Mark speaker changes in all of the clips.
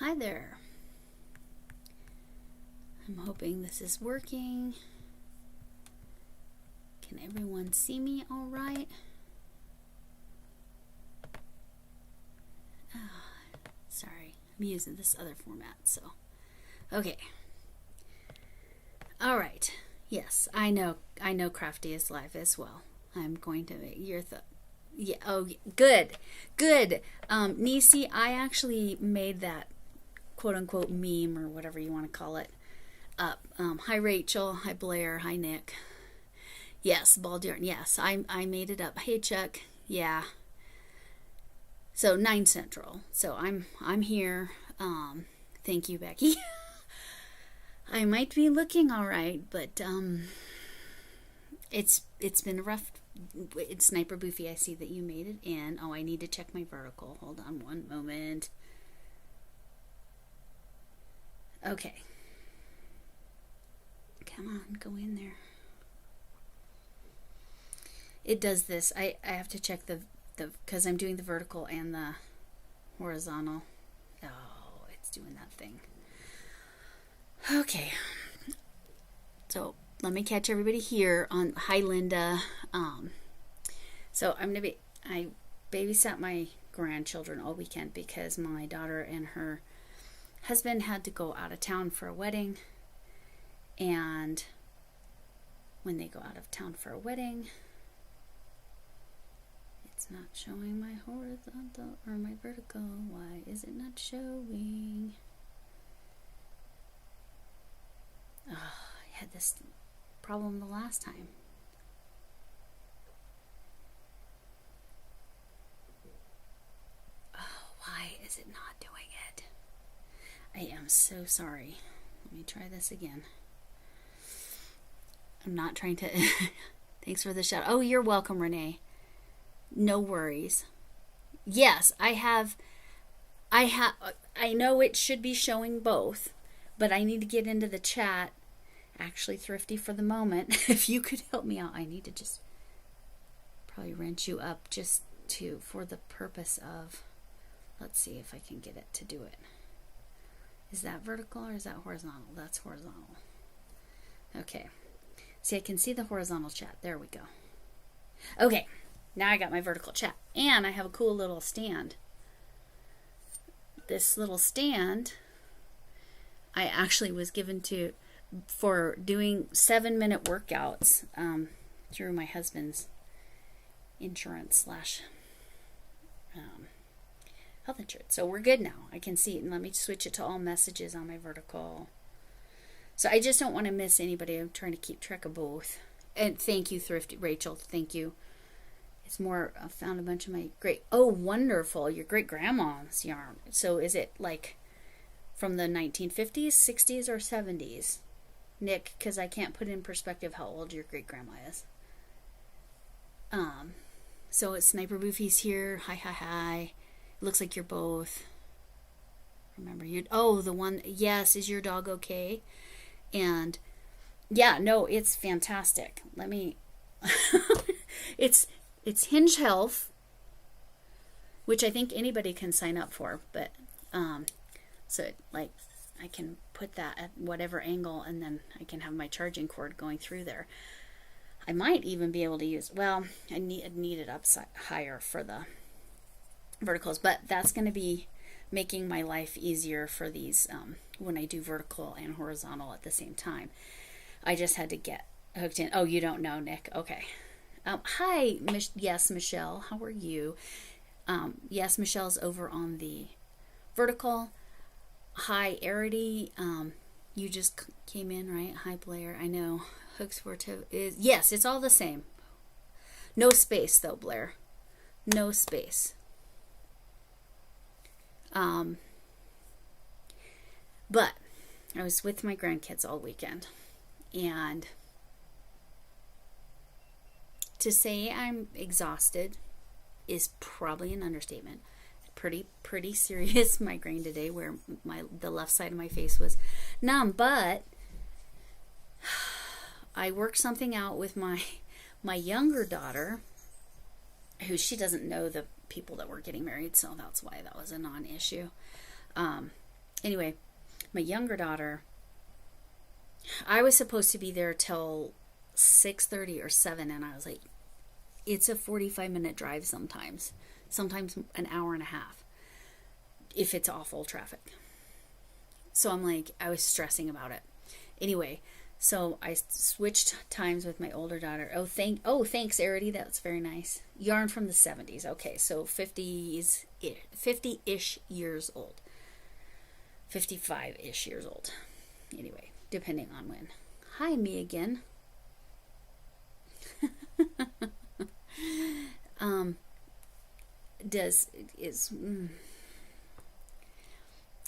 Speaker 1: Hi there. I'm hoping this is working. Can everyone see me all right? Sorry, I'm using this other format, so. Okay. All right. Yes, I know Crafty is live as well. I'm going to make your yeah, oh, good. Nisi, I actually made that quote-unquote meme or whatever you want to call it up. Hi, Rachel. Hi, Blair. Hi, Nick. Yes, Baldiran. Yes, I made it up. Hey, Chuck. Yeah. So 9 Central. So I'm here. Thank you, Becky. I might be looking all right, but it's been a rough. It's Sniper Boofy. I see that you made it in. Oh, I need to check my vertical. Hold on one moment. Okay. Come on, go in there. It does this. I have to check the because I'm doing the vertical and the horizontal. Oh, it's doing that thing. Okay. So let me catch everybody here on. Hi, Linda. So I babysat my grandchildren all weekend because my daughter and her husband had to go out of town for a wedding. And when they go out of town for a wedding, it's not showing my horizontal or my vertical. Why is it not showing? Oh, I had this problem the last time. Oh, why is it not doing it? I am so sorry. Let me try this again. I'm not trying to... Thanks for the shout. Oh, you're welcome, Renee. No worries. Yes, I know it should be showing both, but I need to get into the chat. Actually, Thrifty, for the moment, if you could help me out, I need to just probably wrench you up just for the purpose of, let's see if I can get it to do it. Is that vertical or is that horizontal? That's horizontal. Okay. See, I can see the horizontal chat. There we go. Okay. Now I got my vertical chat. And I have a cool little stand. This little stand I actually was given for doing 7-minute workouts through my husband's insurance / health insurance. So we're good now. I can see it. And let me switch it to all messages on my vertical. So I just don't want to miss anybody. I'm trying to keep track of both. And thank you, Thrifty Rachel. Thank you. It's more, I found a bunch of my wonderful, your great grandma's yarn. So is it like from the 1950s, 60s, or 70s? Nick, because I can't put in perspective how old your great grandma is. So it's Sniper Boofy's here. Hi. It looks like you're both. Remember the one, yes, is your dog okay? And yeah, no, it's fantastic. Let me, it's Hinge Health, which I think anybody can sign up for, but, so I can put that at whatever angle and then I can have my charging cord going through there. I might even be able to use, I need it up higher for the verticals, but that's going to be making my life easier for these when I do vertical and horizontal at the same time. I just had to get hooked in. Oh, you don't know, Nick. Okay. Hi, yes, Michelle. How are you? Yes, Michelle's over on the vertical. Hi, Arity. You just came in, right? Hi, Blair. I know. Hooks for is yes, it's all the same. No space though, Blair. No space. But I was with my grandkids all weekend, and to say I'm exhausted is probably an understatement. Pretty serious migraine today, where the left side of my face was numb. But I worked something out with my younger daughter, who she doesn't know the people that were getting married, so that's why that was a non-issue. Anyway, my younger daughter, I was supposed to be there till 6:30 or 7, and I was like, it's a 45-minute drive sometimes an hour and a half if it's awful traffic. So I'm like, I was stressing about it. Anyway, so I switched times with my older daughter. Thanks, Arity. That's very nice. Yarn from the 70s. Okay, so 50-ish years old. 55-ish years old. Anyway, depending on when. Hi, me again.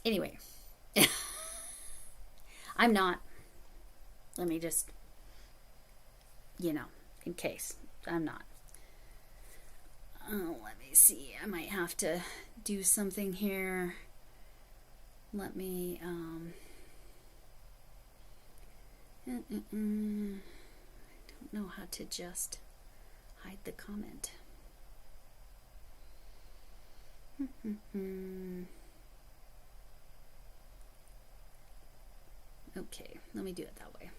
Speaker 1: Anyway. I'm not. Let me just, in case. I'm not. Oh, let me see. I might have to do something here. Let me, I don't know how to just hide the comment. Okay, let me do it that way.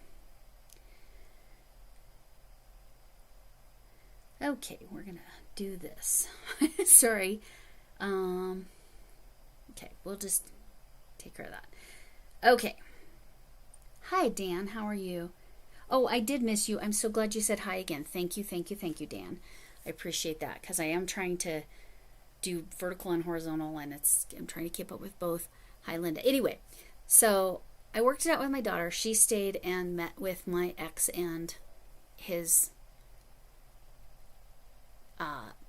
Speaker 1: Okay, we're gonna do this. Sorry. Okay, we'll just take care of that. Okay. Hi, Dan. How are you? Oh, I did miss you. I'm so glad you said hi again. Thank you, Dan. I appreciate that because I am trying to do vertical and horizontal, and I'm trying to keep up with both. Hi, Linda. Anyway, so I worked it out with my daughter. She stayed and met with my ex and his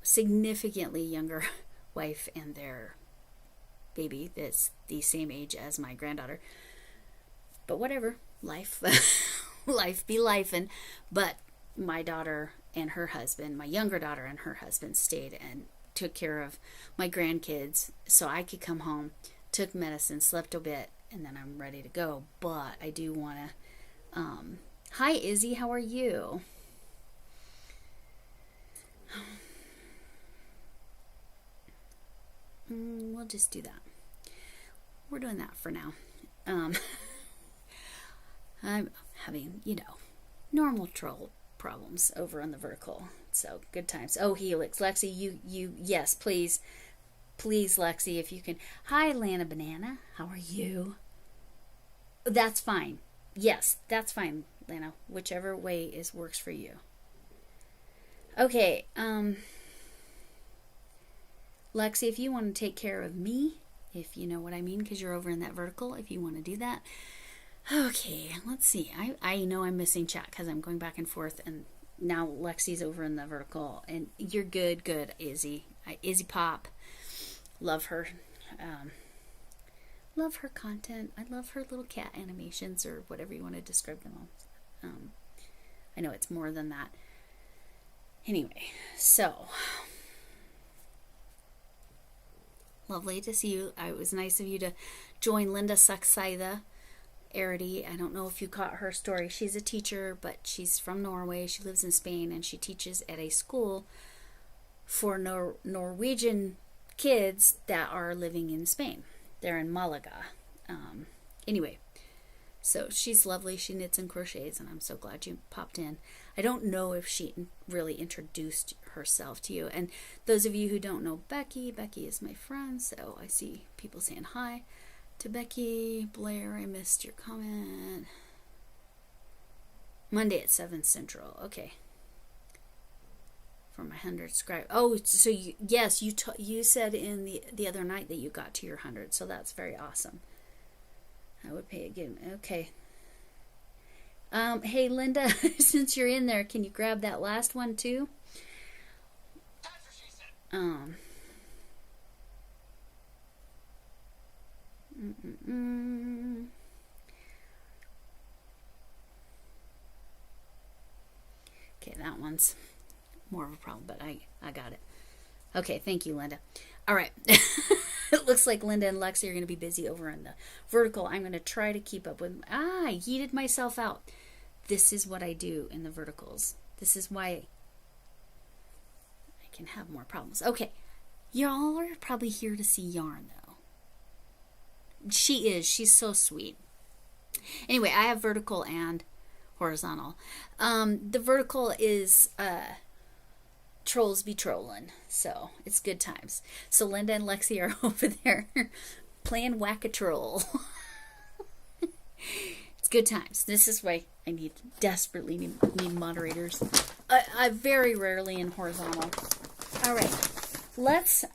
Speaker 1: significantly younger wife and their baby that's the same age as my granddaughter. But whatever, life be lifin'. But my daughter and her husband, my younger daughter and her husband, stayed and took care of my grandkids so I could come home, took medicine, slept a bit, and then I'm ready to go. But I do want to hi Izzy, how are you? We'll just do that. We're doing that for now. I'm having, normal troll problems over on the vertical. So good times. Oh, Helix, Lexi, you, yes, please, Lexi, if you can. Hi, Lana Banana. How are you? That's fine. Yes, that's fine, Lana. Whichever way works for you. Okay, Lexi, if you want to take care of me, if you know what I mean, because you're over in that vertical, if you want to do that. Okay, let's see. I know I'm missing chat because I'm going back and forth, and now Lexi's over in the vertical, and you're good, Izzy. Izzy Pop. Love her. Love her content. I love her little cat animations, or whatever you want to describe them as. I know it's more than that. Anyway, so lovely to see you. It was nice of you to join Linda Saxaida Arity. I don't know if you caught her story. She's a teacher, but she's from Norway. She lives in Spain, and she teaches at a school for Norwegian kids that are living in Spain. They're in Malaga. Anyway, so she's lovely. She knits and crochets, and I'm so glad you popped in. I don't know if she really introduced herself to you. And those of you who don't know Becky is my friend, so I see people saying hi to Becky. Blair, I missed your comment. Monday at 7 Central. Okay. For my 100 subscribers. Oh, so you said in the other night that you got to your 100, so that's very awesome. I would pay again. Okay. Hey Linda, since you're in there, can you grab that last one too?
Speaker 2: That's what she said.
Speaker 1: Okay, that one's more of a problem, but I got it. Okay, thank you, Linda. All right. It looks like Linda and Lexi are going to be busy over in the vertical. I'm going to try to keep up with... I yeeted myself out. This is what I do in the verticals. This is why I can have more problems. Okay. Y'all are probably here to see yarn, though. She is. She's so sweet. Anyway, I have vertical and horizontal. The vertical is Trolls Be Trollin', so it's good times. So Linda and Lexi are over there playing Whack-A-Troll. It's good times. This is why I desperately need moderators. I very rarely in horizontal. All right, let's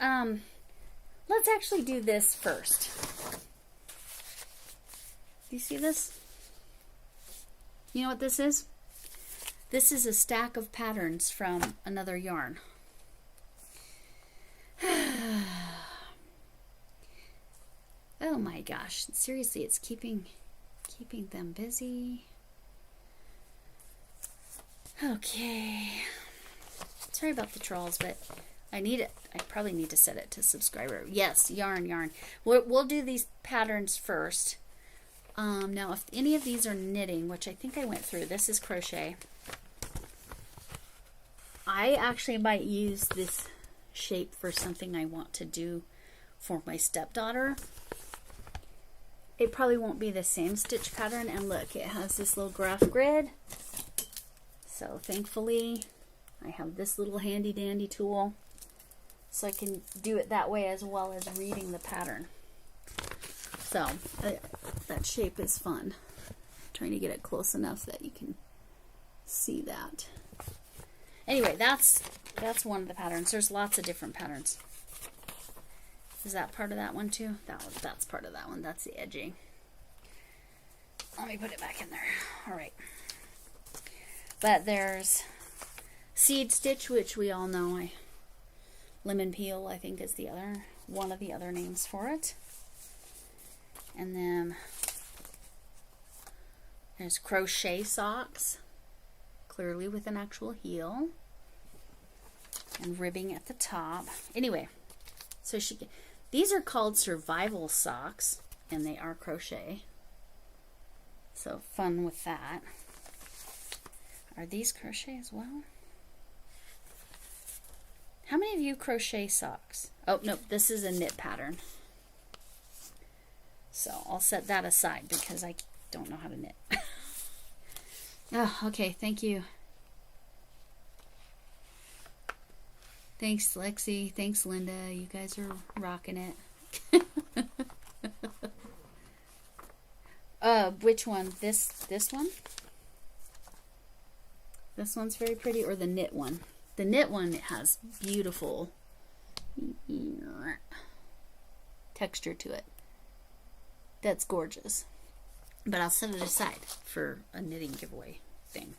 Speaker 1: actually do this first. Do you see this? You know what this is? This is a stack of patterns from another yarn. Oh my gosh, seriously, it's keeping them busy. Okay. Sorry about the trolls, but I probably need to set it to subscriber. Yes, yarn. We'll do these patterns first. Now, if any of these are knitting, which I think I went through, this is crochet. I actually might use this shape for something I want to do for my stepdaughter. It probably won't be the same stitch pattern, and look, it has this little graph grid. So thankfully, I have this little handy dandy tool, so I can do it that way as well as reading the pattern. So that shape is fun. I'm trying to get it close enough that you can see that. Anyway, that's one of the patterns. There's lots of different patterns. Is that part of that one too? That's part of that one. That's the edging. Let me put it back in there. All right. But there's seed stitch, which we all know. Lemon peel, I think, is one of the other names for it. And then there's crochet socks, clearly with an actual heel, and ribbing at the top. Anyway, so these are called survival socks, and they are crochet. So fun with that. Are these crochet as well? How many of you crochet socks? Oh, no, this is a knit pattern. So I'll set that aside because I don't know how to knit. Oh, okay, thank you. Thanks, Lexi. Thanks, Linda. You guys are rocking it. Which one? This one? This one's very pretty, or the knit one? The knit one has beautiful texture to it. That's gorgeous. But I'll set it aside for a knitting giveaway thing.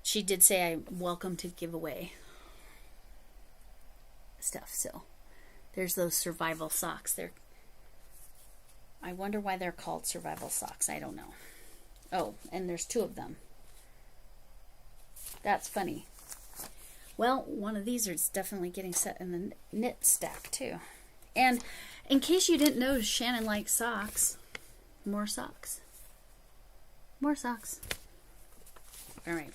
Speaker 1: She did say I'm welcome to give away stuff. So there's those survival socks. I wonder why they're called survival socks. I don't know. Oh, and there's two of them. That's funny. Well, one of these is definitely getting set in the knit stack too. And in case you didn't know, Shannon likes socks. More socks. More socks. All right.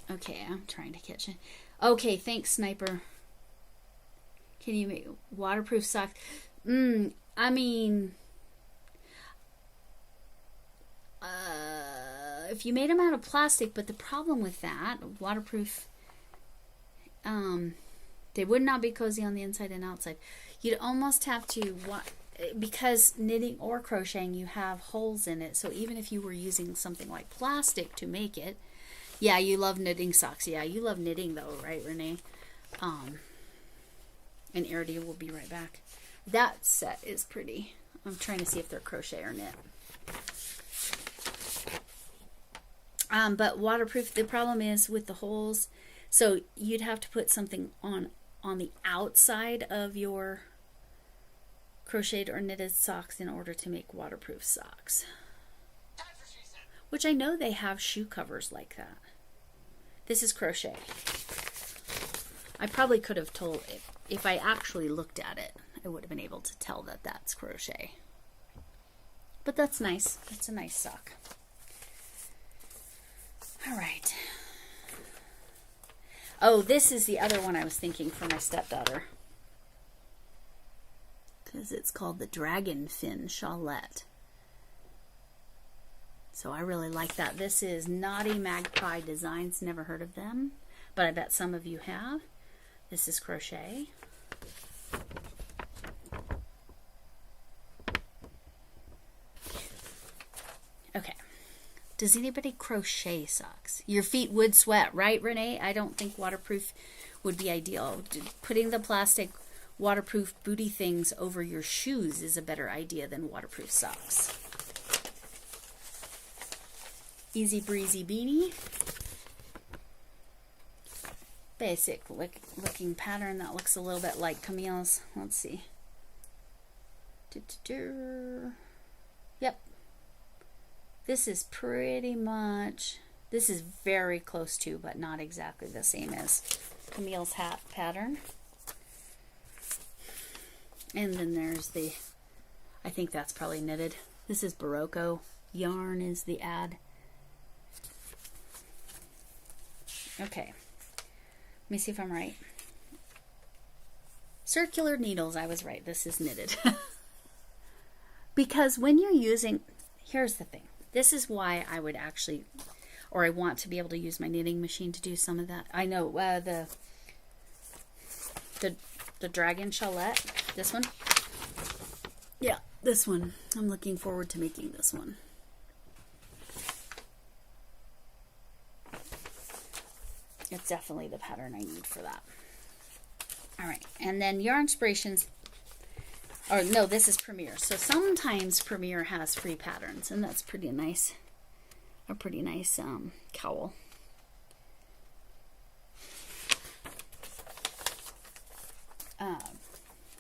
Speaker 1: Okay, I'm trying to catch it. Okay, thanks, Sniper. Can you make waterproof socks? I mean, if you made them out of plastic, but the problem with that, waterproof, they would not be cozy on the inside and outside. You'd almost have to, because knitting or crocheting, you have holes in it. So even if you were using something like plastic to make it, yeah, you love knitting socks. Yeah, you love knitting though, right, Renee? And Erdia will be right back. That set is pretty. I'm trying to see if they're crochet or knit. But waterproof, the problem is with the holes. So you'd have to put something on the outside of your crocheted or knitted socks in order to make waterproof socks. Which I know they have shoe covers like that. This is crochet. I probably could have told, if I actually looked at it, I would have been able to tell that that's crochet. But that's nice. It's a nice sock. All right. Oh, this is the other one I was thinking for my stepdaughter. because it's called the Dragon Fin Shawlette. So I really like that. This is Naughty Magpie Designs. Never heard of them, but I bet some of you have. This is crochet. Okay. Does anybody crochet socks? Your feet would sweat, right, Renee? I don't think waterproof would be ideal. Putting the plastic waterproof booty things over your shoes is a better idea than waterproof socks. Easy breezy beanie. Basic looking pattern that looks a little bit like Camille's. Let's see. Yep. This is pretty much, this is very close to, but not exactly the same as Camille's hat pattern. And then there's the, I think that's probably knitted. This is Barocco yarn is the ad. Okay. Let me see if I'm right. Circular needles, I was right. This is knitted. Because when you're using, here's the thing. This is why I would actually, or I want to be able to use my knitting machine to do some of that. I know the Dragon Shawlette, this one. Yeah, this one. I'm looking forward to making this one. It's definitely the pattern I need for that. All right, and then Yarn Inspirations, or no, this is Premier. So sometimes Premier has free patterns, and that's pretty nice. A pretty nice cowl.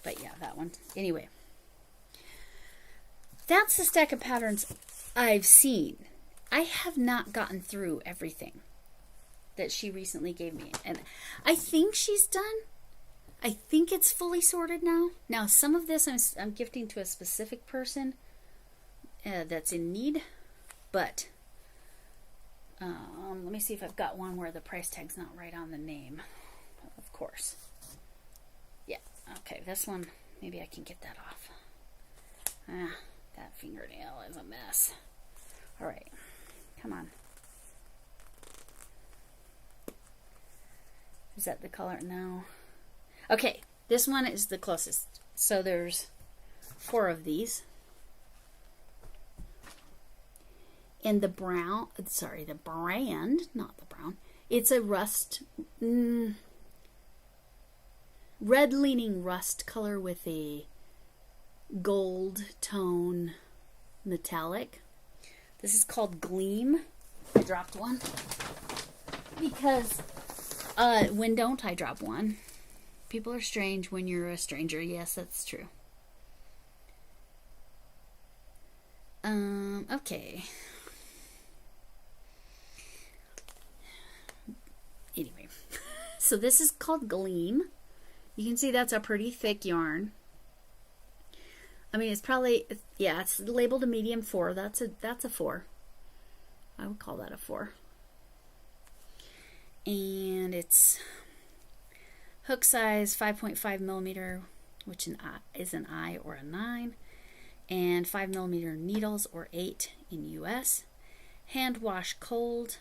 Speaker 1: But yeah, that one. Anyway, that's the stack of patterns I've seen. I have not gotten through everything that she recently gave me, and I think she's done. I think it's fully sorted now. Now, some of this I'm gifting to a specific person that's in need, but let me see if I've got one where the price tag's not right on the name. Of course. Yeah, okay, this one, maybe I can get that off. That fingernail is a mess. All right, come on. Is that the color? No. Okay, this one is the closest. So there's 4 of these. And the brown, sorry, the brand, not the brown. It's a rust, red leaning rust color with a gold tone metallic. This is called Gleam. I dropped one because when don't I drop one? People are strange when you're a stranger. Yes, that's true. Okay. Anyway, so this is called Gleam. You can see that's a pretty thick yarn. I mean, it's probably, yeah, it's labeled a medium 4. That's a 4. I would call that a 4. And it's hook size 5.5 millimeter, which is an I or a 9, and 5 millimeter needles or 8 in US. Hand wash cold,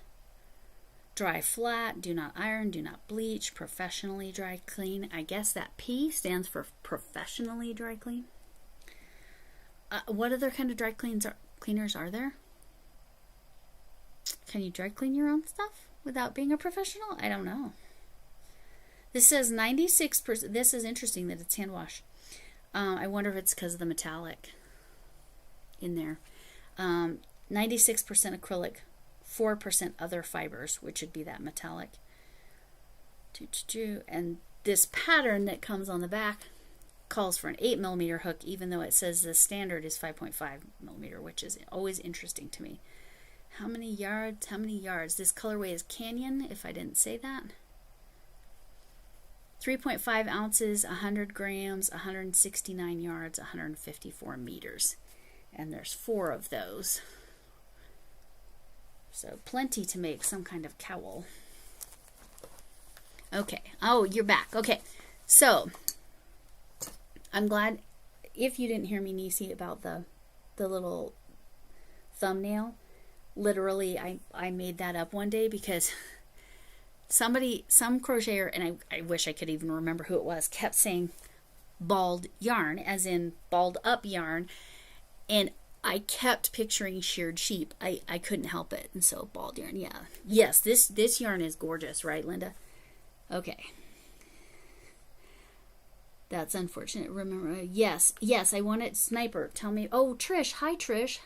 Speaker 1: dry flat, do not iron, do not bleach, professionally dry clean. I guess that P stands for professionally dry clean. What other kind of dry cleaners are there? Can you dry clean your own stuff without being a professional? I don't know. This says 96%. This is interesting that it's hand wash. I wonder if it's because of the metallic in there. 96% acrylic, 4% other fibers, which would be that metallic. And this pattern that comes on the back calls for an 8 millimeter hook, even though it says the standard is 5.5 millimeter, which is always interesting to me. How many yards? How many yards? This colorway is Canyon, if I didn't say that. 3.5 ounces, 100 grams, 169 yards, 154 meters. And there's 4 of those. So plenty to make some kind of cowl. Okay. Oh, you're back. Okay. So I'm glad if you didn't hear me, Nisi, about the little thumbnail, literally I made that up one day because some crocheter, and I wish I could even remember who it was, kept saying balled yarn, as in balled up yarn, and I kept picturing sheared sheep. I couldn't help it, and so balled yarn. Yeah, yes, this yarn is gorgeous, right, Linda? Okay, that's unfortunate. Remember, yes, I want it. Sniper, tell me. Oh, Trish, hi Trish.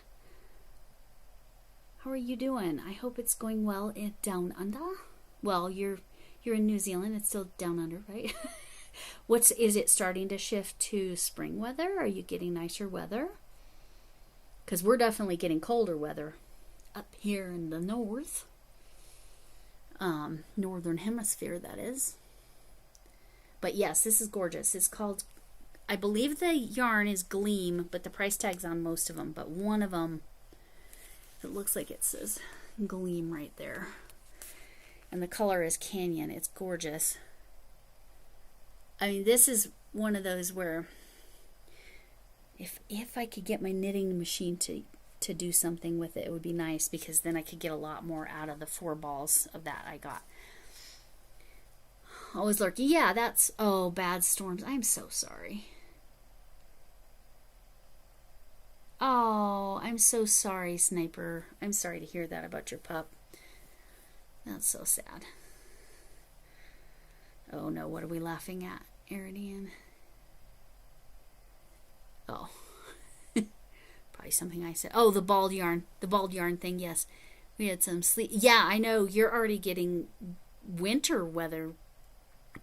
Speaker 1: How are you doing? I hope it's going well in down under. Well, you're in New Zealand. It's still down under, right? Is it starting to shift to spring weather? Are you getting nicer weather? Because we're definitely getting colder weather up here in the north. Northern hemisphere, that is. But yes, this is gorgeous. It's called, I believe the yarn is Gleam, but the price tag's on most of them. But one of them, it looks like it says Gleam right there. And the color is Canyon. It's gorgeous. I mean, this is one of those where if I could get my knitting machine to do something with it, it would be nice, because then I could get a lot more out of the 4 balls of that I got. Always lurking. Yeah, that's, oh, bad storms. I'm so sorry. Oh, I'm so sorry, Sniper. I'm sorry to hear that about your pup. That's so sad. Oh no, what are we laughing at, Iridian? Oh. Probably something I said. Oh, the bald yarn. The bald yarn thing, yes. We had some sleep. Yeah, I know. You're already getting winter weather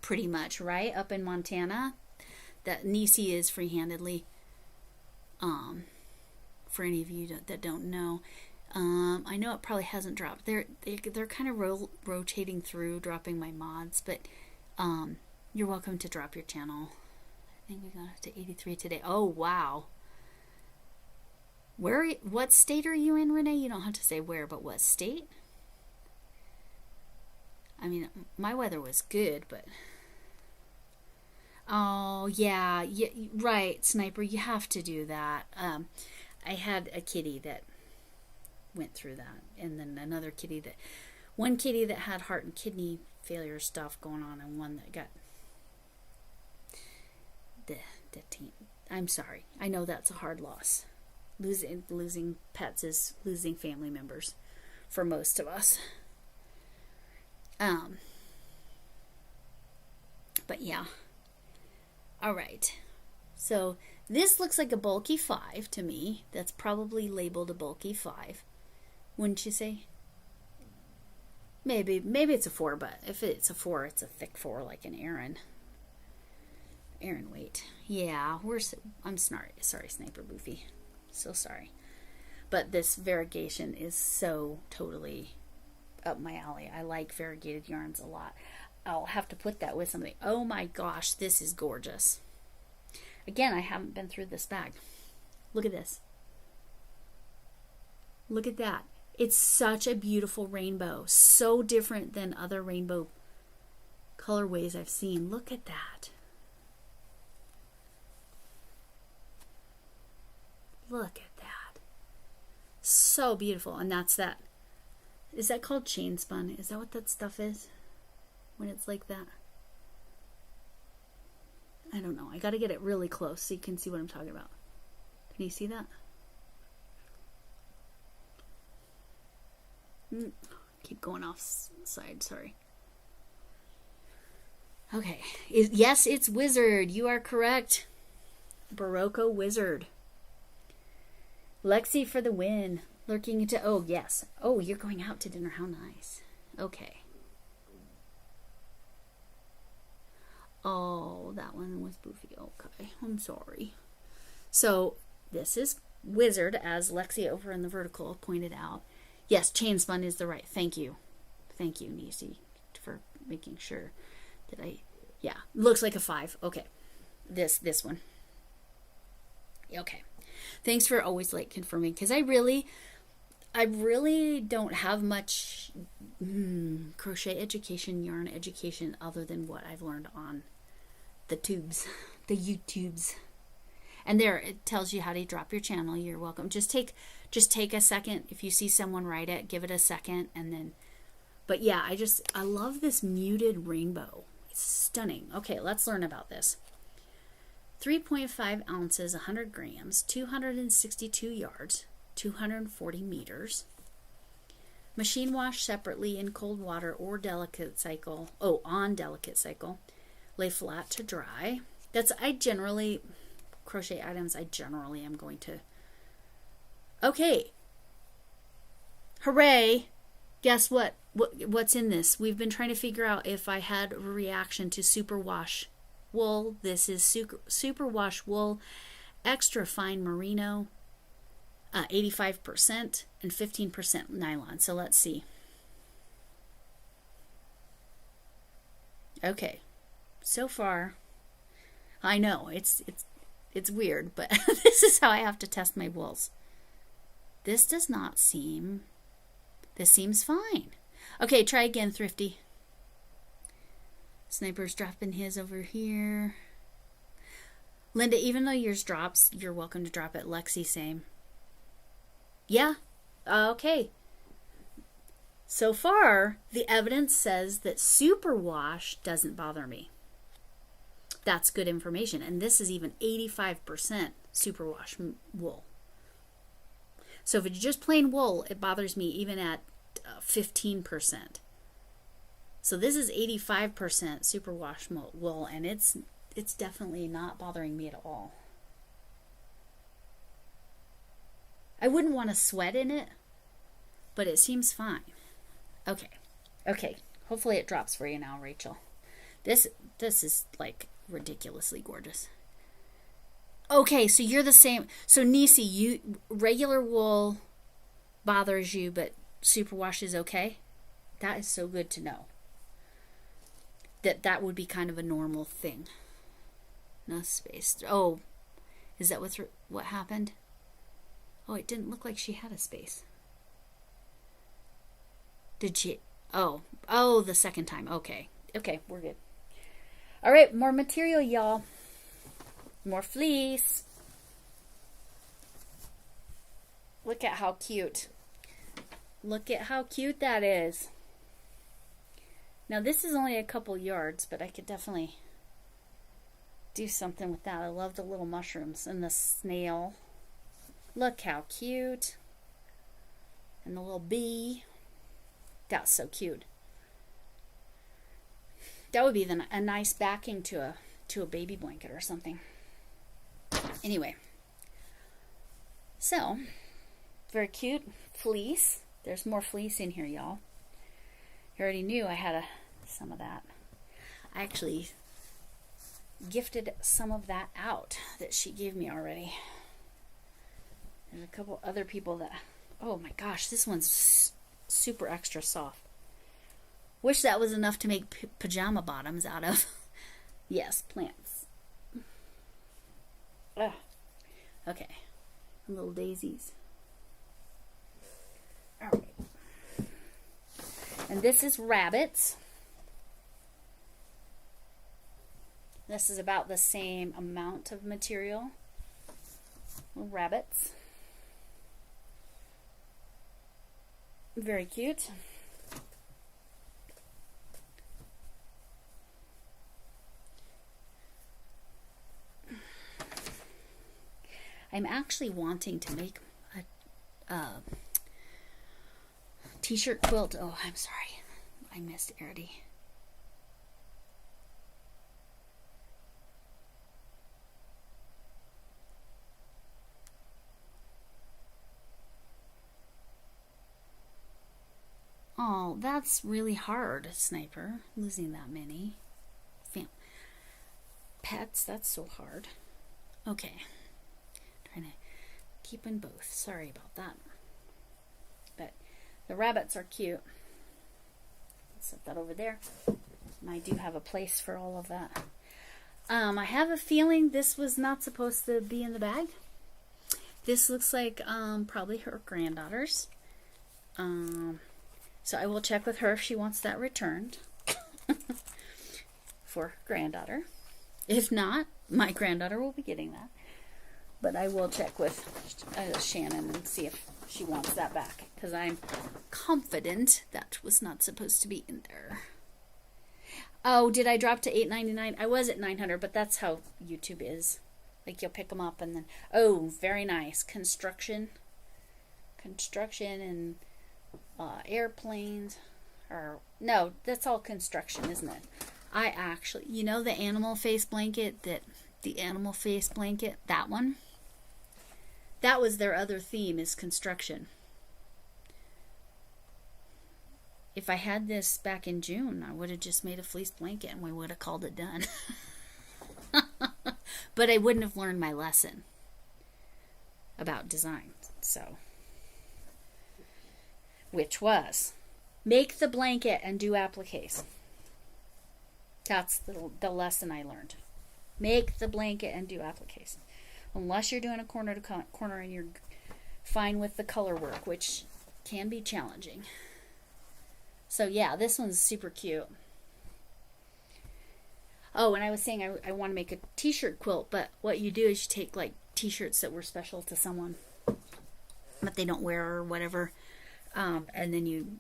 Speaker 1: pretty much, right? Up in Montana. That Nisi is free-handedly. For any of you that don't know. I know it probably hasn't dropped. They're kind of rotating through, dropping my mods, but you're welcome to drop your channel. I think we got up to 83 today. Oh, wow. What state are you in, Renee? You don't have to say where, but what state? I mean, my weather was good, but... Oh, yeah, right, Sniper, you have to do that. I had a kitty that went through that, and then one kitty that had heart and kidney failure stuff going on, and one that got the team. I'm sorry. I know that's a hard loss. Losing pets is losing family members for most of us. But yeah. All right. So this looks like a bulky 5 to me. That's probably labeled a bulky 5. Wouldn't you say? Maybe it's a 4, but if it's a 4, it's a thick 4 like an Aaron weight. Yeah, I'm sorry, Sniper Boofy. So sorry. But this variegation is so totally up my alley. I like variegated yarns a lot. I'll have to put that with something. Oh my gosh, this is gorgeous. Again, I haven't been through this bag. Look at this. Look at that. It's such a beautiful rainbow. So different than other rainbow colorways I've seen. Look at that. Look at that. So beautiful. And that's that. Is that called chain spun? Is that what that stuff is? When it's like that? I don't know. I got to get it really close so you can see what I'm talking about. Can you see that? Keep going off side. Sorry. Okay. Yes, it's Wizard. You are correct. Barocco Wizard. Lexi for the win. Lurking into... Oh, yes. Oh, you're going out to dinner. How nice. Okay. Oh, that one was Boofy. Okay. I'm sorry. So, this is Wizard, as Lexi over in the vertical pointed out. Yes, chain spun is the right. Thank you. Thank you, Nisi, for making sure that I... Yeah. Looks like a 5. Okay. This one. Okay. Thanks for always confirming, because I really don't have much crochet education, yarn education, other than what I've learned on the tubes, the YouTubes. And there it tells you how to drop your channel. You're welcome. Just take a second. If you see someone write it, give it a second, and then. But yeah, I love this muted rainbow. It's stunning. Okay, let's learn about this. 3.5 ounces, 100 grams, 262 yards, 240 meters. Machine wash separately in cold water or delicate cycle. Oh, on delicate cycle. Lay flat to dry. Crochet items I generally am going to. Okay. Hooray. Guess what? What's in this? We've been trying to figure out if I had a reaction to superwash wool. This is superwash wool, extra fine merino, 85% and 15% nylon. So let's see. Okay. So far, I know it's weird, but this is how I have to test my wools. This seems fine. Okay, try again, Thrifty. Sniper's dropping his over here. Linda, even though yours drops, you're welcome to drop it. Lexi, same. Yeah, okay. So far, the evidence says that superwash doesn't bother me. That's good information. And this is even 85% superwash wool. So if it's just plain wool, it bothers me even at 15%. So this is 85% superwash wool, and it's definitely not bothering me at all. I wouldn't want to sweat in it, but it seems fine. Okay. Hopefully it drops for you now, Rachel. This is like ridiculously gorgeous. Okay, so you're the same. So Nisi, you regular wool bothers you, but superwash is okay? That is so good to know. That would be kind of a normal thing. No space. Oh, is that what happened? Oh, it didn't look like she had a space. Did she? Oh, the second time. Okay, we're good. All right, more material, y'all. More fleece. Look at how cute. Look at how cute that is. Now this is only a couple yards, but I could definitely do something with that. I love the little mushrooms and the snail. Look how cute. And the little bee. That's so cute. That would be a nice backing to a baby blanket or something. Anyway. So, very cute fleece. There's more fleece in here, y'all. You already knew I had some of that. I actually gifted some of that out that she gave me already. There's a couple other people that, oh my gosh, this one's super extra soft. Wish that was enough to make pajama bottoms out of. Yes, plants. Ugh. Okay. Little daisies. All right. And this is rabbits. This is about the same amount of material. Little rabbits. Very cute. I'm actually wanting to make a t-shirt quilt. Oh, I'm sorry. I missed Erdy. Oh, that's really hard, Sniper. Losing that many. Pets, that's so hard. Okay. Trying to keep in both. Sorry about that. But the rabbits are cute. Let's set that over there. And I do have a place for all of that. I have a feeling this was not supposed to be in the bag. This looks like probably her granddaughter's. So I will check with her if she wants that returned for her granddaughter. If not, my granddaughter will be getting that. But I will check with Shannon and see if she wants that back, because I'm confident that was not supposed to be in there. Oh, did I drop to $8.99? I was at $900, but that's how YouTube is. Like, you'll pick them up and then, oh, very nice. Construction and airplanes. Or, no, that's all construction, isn't it? I actually, you know the animal face blanket, that one? That was their other theme, is construction. If I had this back in June, I would have just made a fleece blanket and we would have called it done. But I wouldn't have learned my lesson about design. So, which was, make the blanket and do appliques. That's the lesson I learned. Make the blanket and do appliques. Unless you're doing a corner to corner and you're fine with the color work, which can be challenging. So yeah, this one's super cute. Oh, and I was saying I want to make a t-shirt quilt, but what you do is you take like t-shirts that were special to someone but they don't wear or whatever, and then you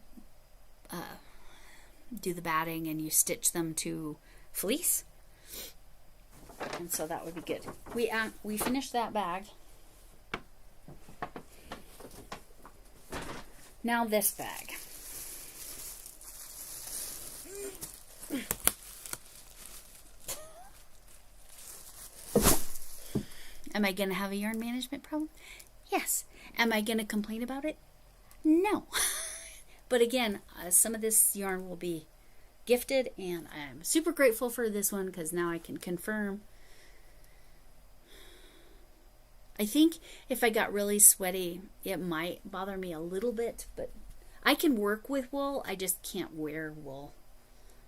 Speaker 1: do the batting and you stitch them to fleece, and so that would be good. We finished that bag. Now this bag. Am I going to have a yarn management problem? Yes. Am I going to complain about it? No. But again, some of this yarn will be gifted, and I'm super grateful for this one because now I can confirm. I think if I got really sweaty, it might bother me a little bit, but I can work with wool. I just can't wear wool.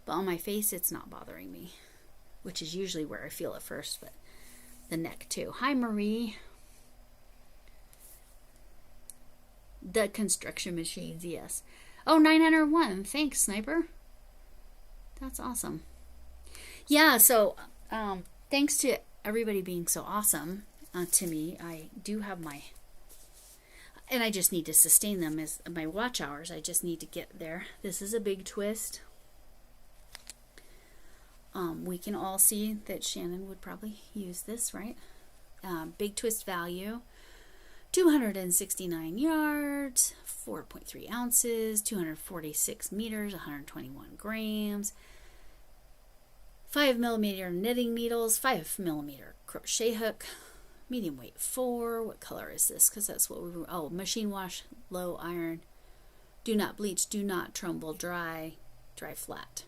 Speaker 1: But on my face, it's not bothering me, which is usually where I feel it first, but the neck too. Hi, Marie. The construction machines, yes. Oh, 901. Thanks, Sniper. That's awesome. Yeah, so thanks to everybody being so awesome to me. I do have my, and I just need to sustain them as my watch hours. I just need to get there. This is a big twist. We can all see that Shannon would probably use this, right? Big twist value, 269 yards, 4.3 ounces, 246 meters, 121 grams, 5 millimeter knitting needles, 5 millimeter crochet hook, medium weight 4. What color is this? Because that's what we were, oh, machine wash, low iron, do not bleach, do not tremble, dry flat.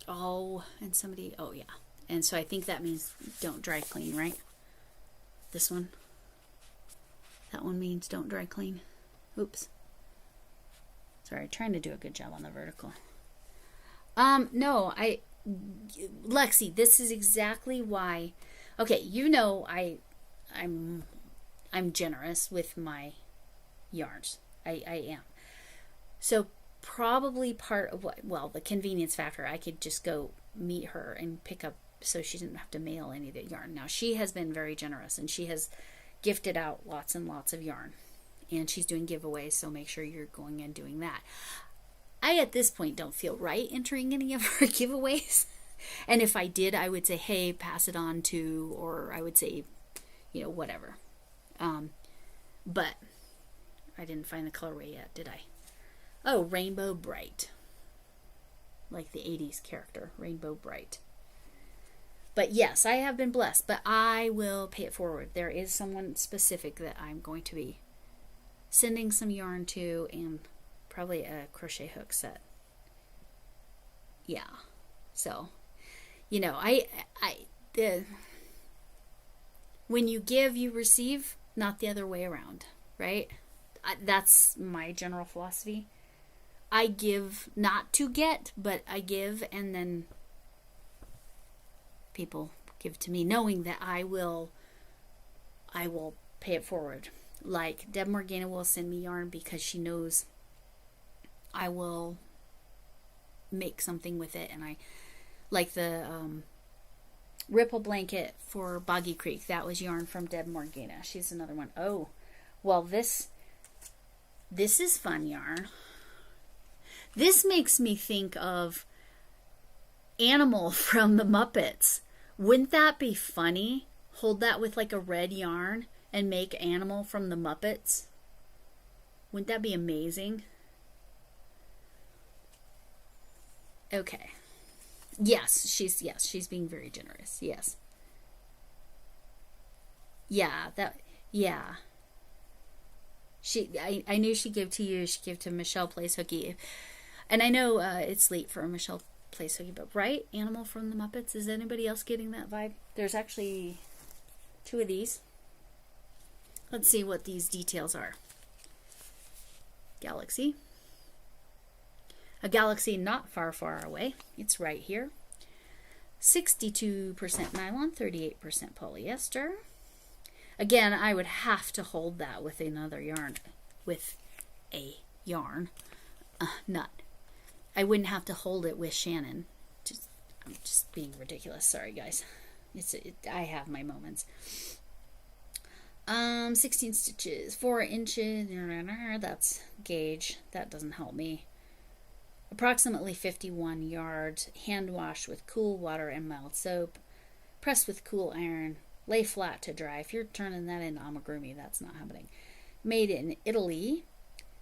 Speaker 1: Oh, and somebody, oh yeah. And so I think that means don't dry clean, right? This one. That one means don't dry clean. Oops. Sorry, trying to do a good job on the vertical. No, Lexi, this is exactly why. Okay, you know I'm generous with my yarns. I am. So probably part of what, well, the convenience factor, I could just go meet her and pick up, so she didn't have to mail any of the yarn. Now, she has been very generous, and she has gifted out lots and lots of yarn, and she's doing giveaways, so make sure you're going and doing that. I, at this point, don't feel right entering any of her giveaways, and if I did, I would say, hey, pass it on to, or I would say, you know, whatever. But I didn't find the colorway yet, did I? Oh, Rainbow Bright. Like the 80s character, Rainbow Bright. But yes, I have been blessed, but I will pay it forward. There is someone specific that I'm going to be sending some yarn to, and probably a crochet hook set. Yeah. So, you know, when you give, you receive, not the other way around, right? That's my general philosophy. I give not to get, but I give, and then people give to me, knowing that I will pay it forward. Like Deb Morgana will send me yarn because she knows I will make something with it, and I like the Ripple blanket for Boggy Creek. That was yarn from Deb Morgana. She's another one. Oh, well, this is fun yarn. This makes me think of Animal from the Muppets. Wouldn't that be funny? Hold that with like a red yarn and make Animal from the Muppets. Wouldn't that be amazing? Okay. Yes, she's being very generous. Yes. Yeah, I knew she'd give to you. She gave to Michelle Plays Hooky. And I know it's late for Michelle Plays Hooky, but right? Animal from the Muppets. Is anybody else getting that vibe? There's actually 2 of these. Let's see what these details are. Galaxy. A galaxy not far, far away. It's right here. 62% nylon, 38% polyester. Again, I would have to hold that with another yarn. With a yarn. Not. I wouldn't have to hold it with Shannon. I'm just being ridiculous. Sorry, guys. I have my moments. 16 stitches, 4 inches. That's gauge. That doesn't help me. Approximately 51 yards. Hand wash with cool water and mild soap. Press with cool iron. Lay flat to dry. If you're turning that into amigurumi, that's not happening. Made in Italy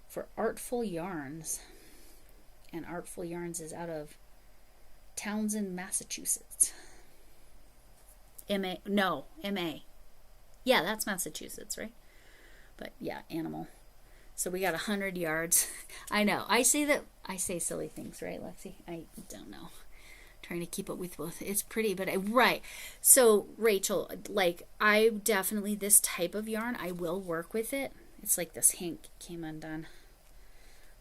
Speaker 1: for Artful Yarns. And Artful Yarns is out of Townsend, Massachusetts. M.A. Yeah, that's Massachusetts, right? But yeah, Animal. So we got 100 yards. I know. I say silly things, right, Lexi? I don't know. Trying to keep up with both. It's pretty, but right. So Rachel, like, I definitely, this type of yarn, I will work with it. It's like this hank came undone.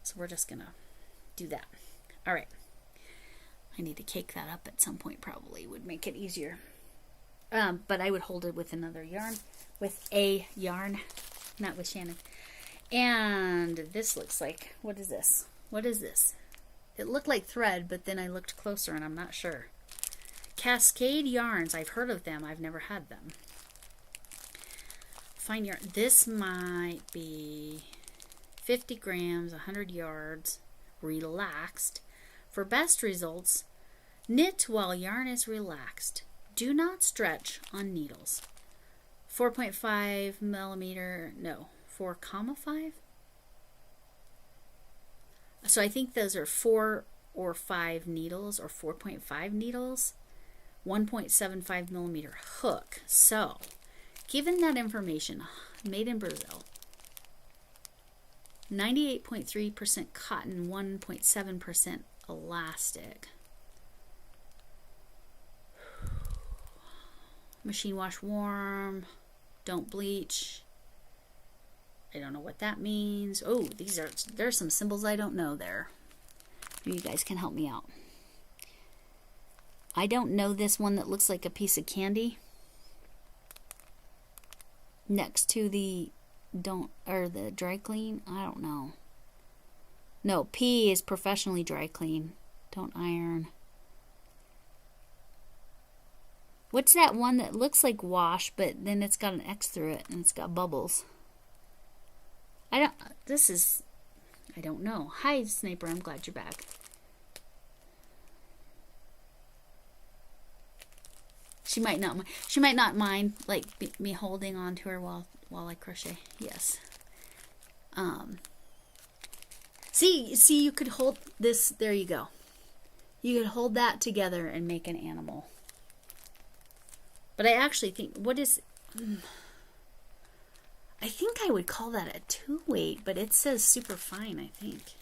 Speaker 1: So we're just gonna do that. All right. I need to cake that up at some point, probably would make it easier. But I would hold it with another yarn, with a yarn, not with Shannon. And this looks like, what is this? What is this? It looked like thread, but then I looked closer and I'm not sure. Cascade yarns. I've heard of them. I've never had them. Fine yarn. This might be 50 grams, 100 yards, relaxed. For best results, knit while yarn is relaxed. Do not stretch on needles. 4.5 millimeter, no, 4,5? So I think those are 4 or 5 needles, or 4.5 needles, 1.75 millimeter hook. So, given that information, made in Brazil, 98.3% cotton, 1.7% elastic. Machine wash warm, don't bleach. I don't know what that means. Oh, there's some symbols I don't know there. Maybe you guys can help me out. I don't know this one that looks like a piece of candy. Next to the the dry clean. I don't know. No, P is professionally dry clean. Don't iron. What's that one that looks like wash, but then it's got an X through it and it's got bubbles? I don't know. Hi, Sniper. I'm glad you're back. She might not mind like me holding on to her while I crochet. Yes. See, you could hold this. There you go. You could hold that together and make an animal. But I actually think, I think I would call that a 2-weight, but it says super fine, I think. It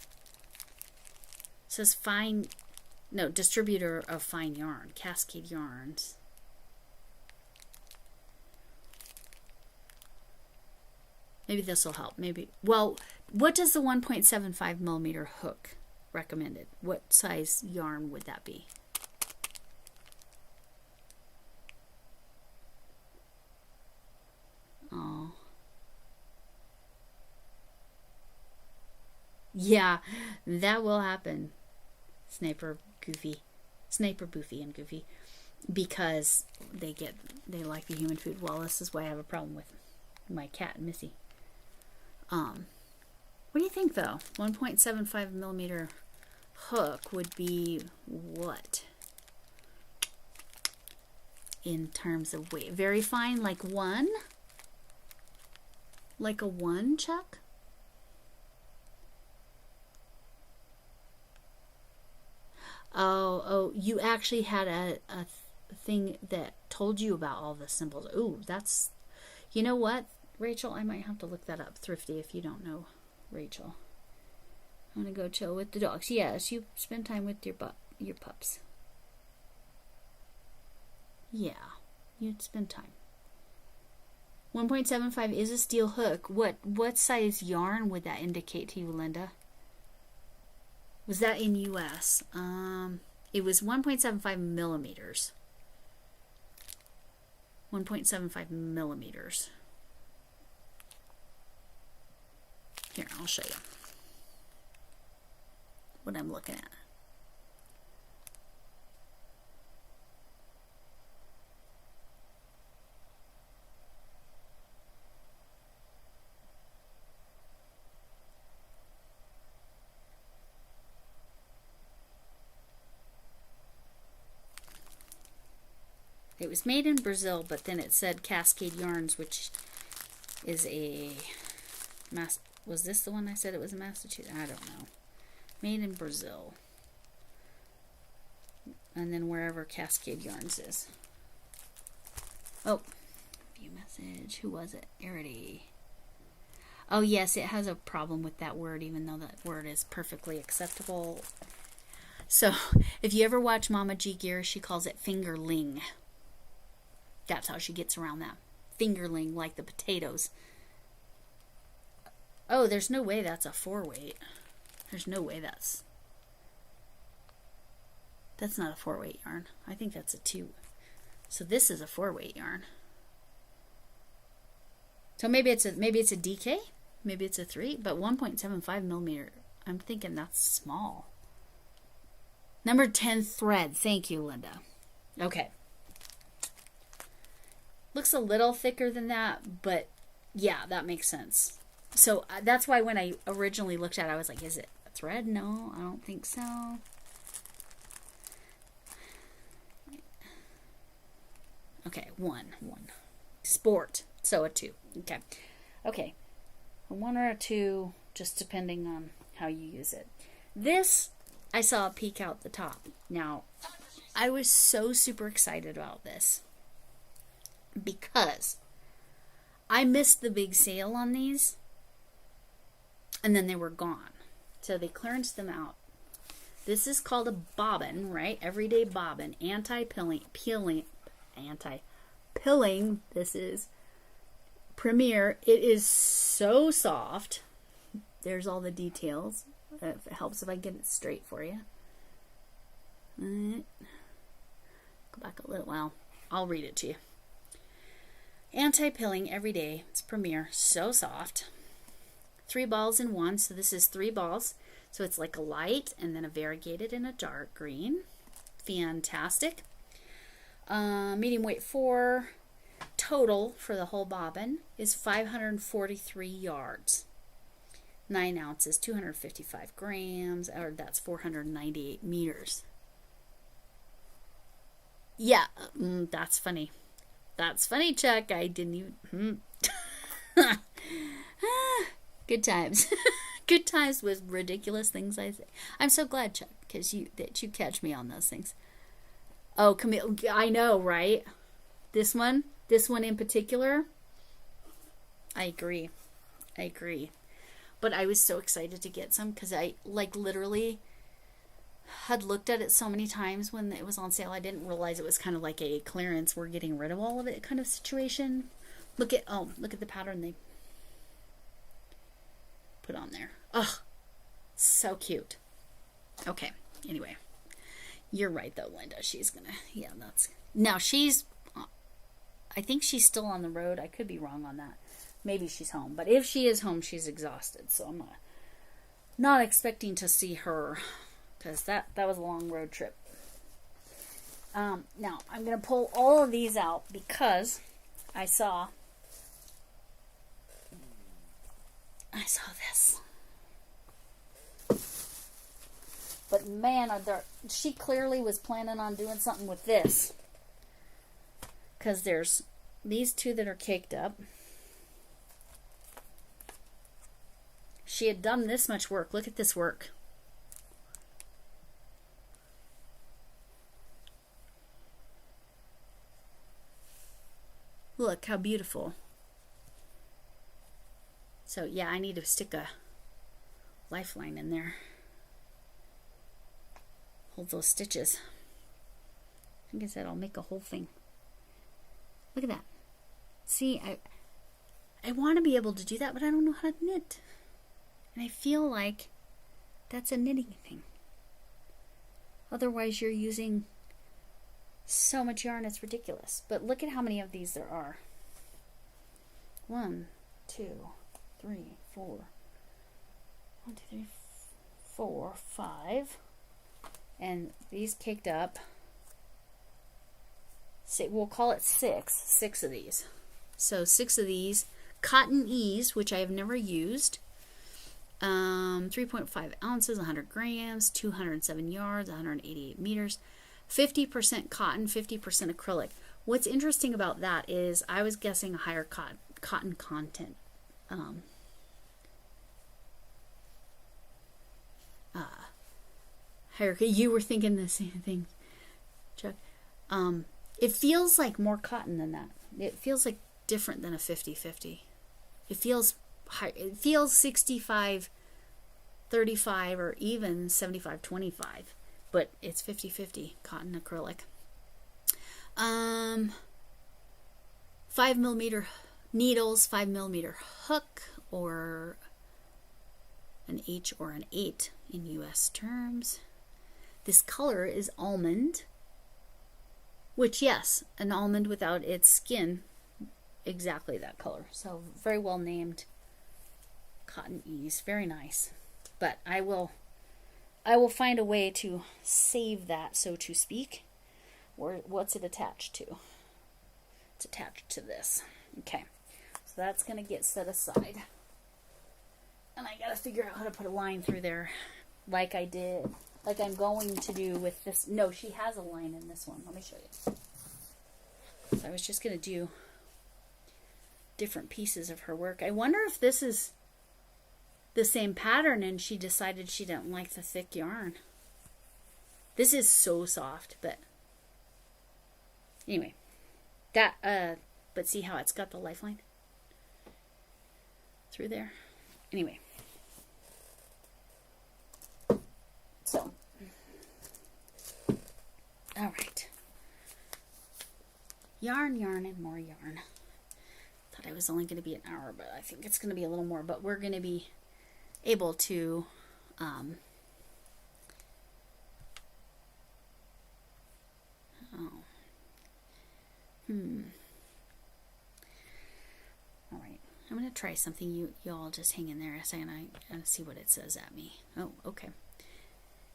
Speaker 1: says fine, no, distributor of fine yarn, Cascade Yarns. Maybe this will help. Maybe, well, what does the 1.75 millimeter hook recommended? What size yarn would that be? Oh. Yeah, that will happen. Sniper, Boofy, and Goofy. because they like the human food. Well, this is why I have a problem with my cat, Missy. What do you think, though? 1.75 millimeter hook would be what in terms of weight? Very fine, like one? Like a one, Chuck? Oh, you actually had a thing that told you about all the symbols. Ooh, that's, you know what, Rachel? I might have to look that up, Thrifty, if you don't know Rachel. I want to go chill with the dogs. Yes, you spend time with your pups. Yeah, you'd spend time. 1.75 is a steel hook. What size yarn would that indicate to you, Linda? Was that in US? It was 1.75 millimeters. 1.75 millimeters. Here, I'll show you what I'm looking at. It was made in Brazil, but then it said Cascade Yarns, which is a was this the one I said it was in Massachusetts? I don't know. Made in Brazil. And then wherever Cascade Yarns is. Oh, view message. Who was it? Arity. Oh, yes, it has a problem with that word, even though that word is perfectly acceptable. So, if you ever watch Mama G Gear, she calls it fingerling. That's how she gets around that. Fingerling, like the potatoes. Oh, there's no way that's a 4-weight. There's no way that's not a 4-weight yarn. I think that's a 2. So this is a 4-weight yarn. So maybe it's a DK, maybe it's a 3, but 1.75 millimeter. I'm thinking that's small. Number 10 thread. Thank you, Linda. Okay. Looks a little thicker than that, but yeah, that makes sense. So that's why when I originally looked at it, I was like, is it a thread? No, I don't think so. Okay, one. Sport, so a 2. Okay. A 1 or a 2, just depending on how you use it. This, I saw a peek out the top. Now, I was so super excited about this because I missed the big sale on these, and then they were gone. So they clearanced them out. This is called a bobbin, right? Everyday bobbin. Anti-pilling. This is Premier. It is so soft. There's all the details. It helps if I get it straight for you. Go back a little while. I'll read it to you. Anti-pilling everyday. It's Premier. So soft. 3 balls in one. So this is 3 balls. So it's like a light and then a variegated and a dark green. Fantastic. Medium weight 4. Total for the whole bobbin is 543 yards. 9 ounces, 255 grams, or that's 498 meters. Yeah, that's funny. That's funny, Chuck. I didn't even... Good times. Good times with ridiculous things I say. I'm so glad, Chuck, because you catch me on those things. Oh, Camille, I know, right? This one in particular, I agree. But I was so excited to get some because I literally had looked at it so many times when it was on sale. I didn't realize it was kind of like a clearance, we're getting rid of all of it kind of situation. Look at the pattern they put on there. Oh, so cute. Okay, anyway. You're right though, Linda. She's gonna, now I think she's still on the road. I could be wrong on that. Maybe she's home. But if she is home, she's exhausted. So I'm not expecting to see her because that was a long road trip. Now, I'm going to pull all of these out because I saw this. But man, she clearly was planning on doing something with this. Because there's these two that are caked up. She had done this much work. Look at this work. Look how beautiful. So yeah, I need to stick a lifeline in there. Hold those stitches. I think I said I'll make a whole thing. Look at that. See, I want to be able to do that, but I don't know how to knit. And I feel like that's a knitting thing. Otherwise, you're using so much yarn, it's ridiculous. But look at how many of these there are. 1, 2, 3, 4. 1, 2, 3, 4, 5. And these caked up. We'll call it 6. 6 of these. So 6 of these. Cotton Ease, which I have never used. 3.5 ounces, 100 grams, 207 yards, 188 meters. 50% cotton, 50% acrylic. What's interesting about that is I was guessing a higher cotton content. Higher. You were thinking the same thing, Chuck. It feels like more cotton than that. It feels like different than a 50-50. It feels high. It feels 65-35 or even 75-25. But it's 50-50 cotton acrylic. 5mm needles, 5mm hook, or an H or an 8 in US terms. This color is almond, which, yes, an almond without its skin, exactly that color. So very well named. Cotton Ease, very nice. But I will find a way to save that, so to speak. Or what's it attached to? It's attached to this. Okay, so that's going to get set aside. And I got to figure out how to put a line through there like I did. Like I'm going to do with this. No, she has a line in this one. Let me show you. So I was just going to do different pieces of her work. I wonder if this is the same pattern and she decided she didn't like the thick yarn. This is so soft, but anyway. But see how it's got the lifeline through there? Anyway. So, all right. Yarn, and more yarn. Thought I was only going to be an hour, but I think it's going to be a little more. But we're going to be able to all right. I'm going to try something. Y'all just hang in there a second. I gotta see what it says at me. Oh, okay.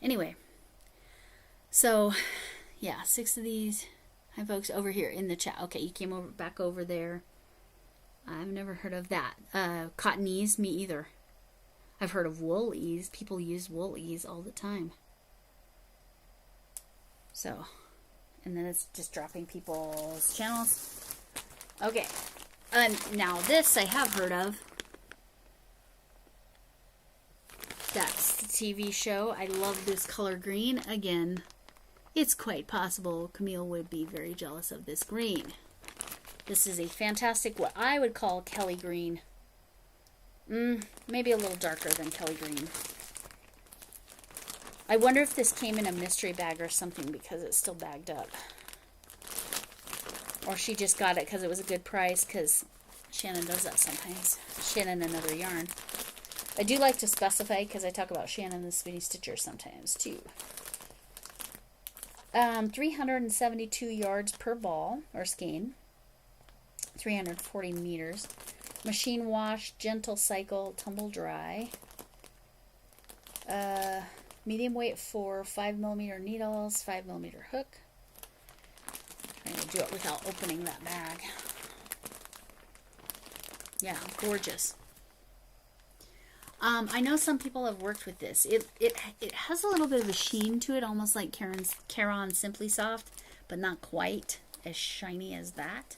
Speaker 1: Anyway, so yeah, 6 of these. Hi, folks, over here in the chat. Okay, you came back over there. I've never heard of that. Cotton Ease, me either. I've heard of wool ease. People use wool ease all the time. So, and then it's just dropping people's channels. Okay, now this I have heard of. That's the TV show. I love this color green. Again, it's quite possible Camille would be very jealous of this green. This is a fantastic, what I would call Kelly green. Maybe a little darker than Kelly green. I wonder if this came in a mystery bag or something because it's still bagged up. Or she just got it because it was a good price, because Shannon does that sometimes. Shannon and Another Yarn. I do like to specify because I talk about Shannon the Spinny Stitcher sometimes too. 372 yards per ball or skein. 340 meters. Machine wash, gentle cycle, tumble dry. Medium weight for 5mm needles, 5mm hook. I'm going to do it without opening that bag. Yeah, gorgeous. I know some people have worked with this. It has a little bit of a sheen to it, almost like Caron Simply Soft, but not quite as shiny as that.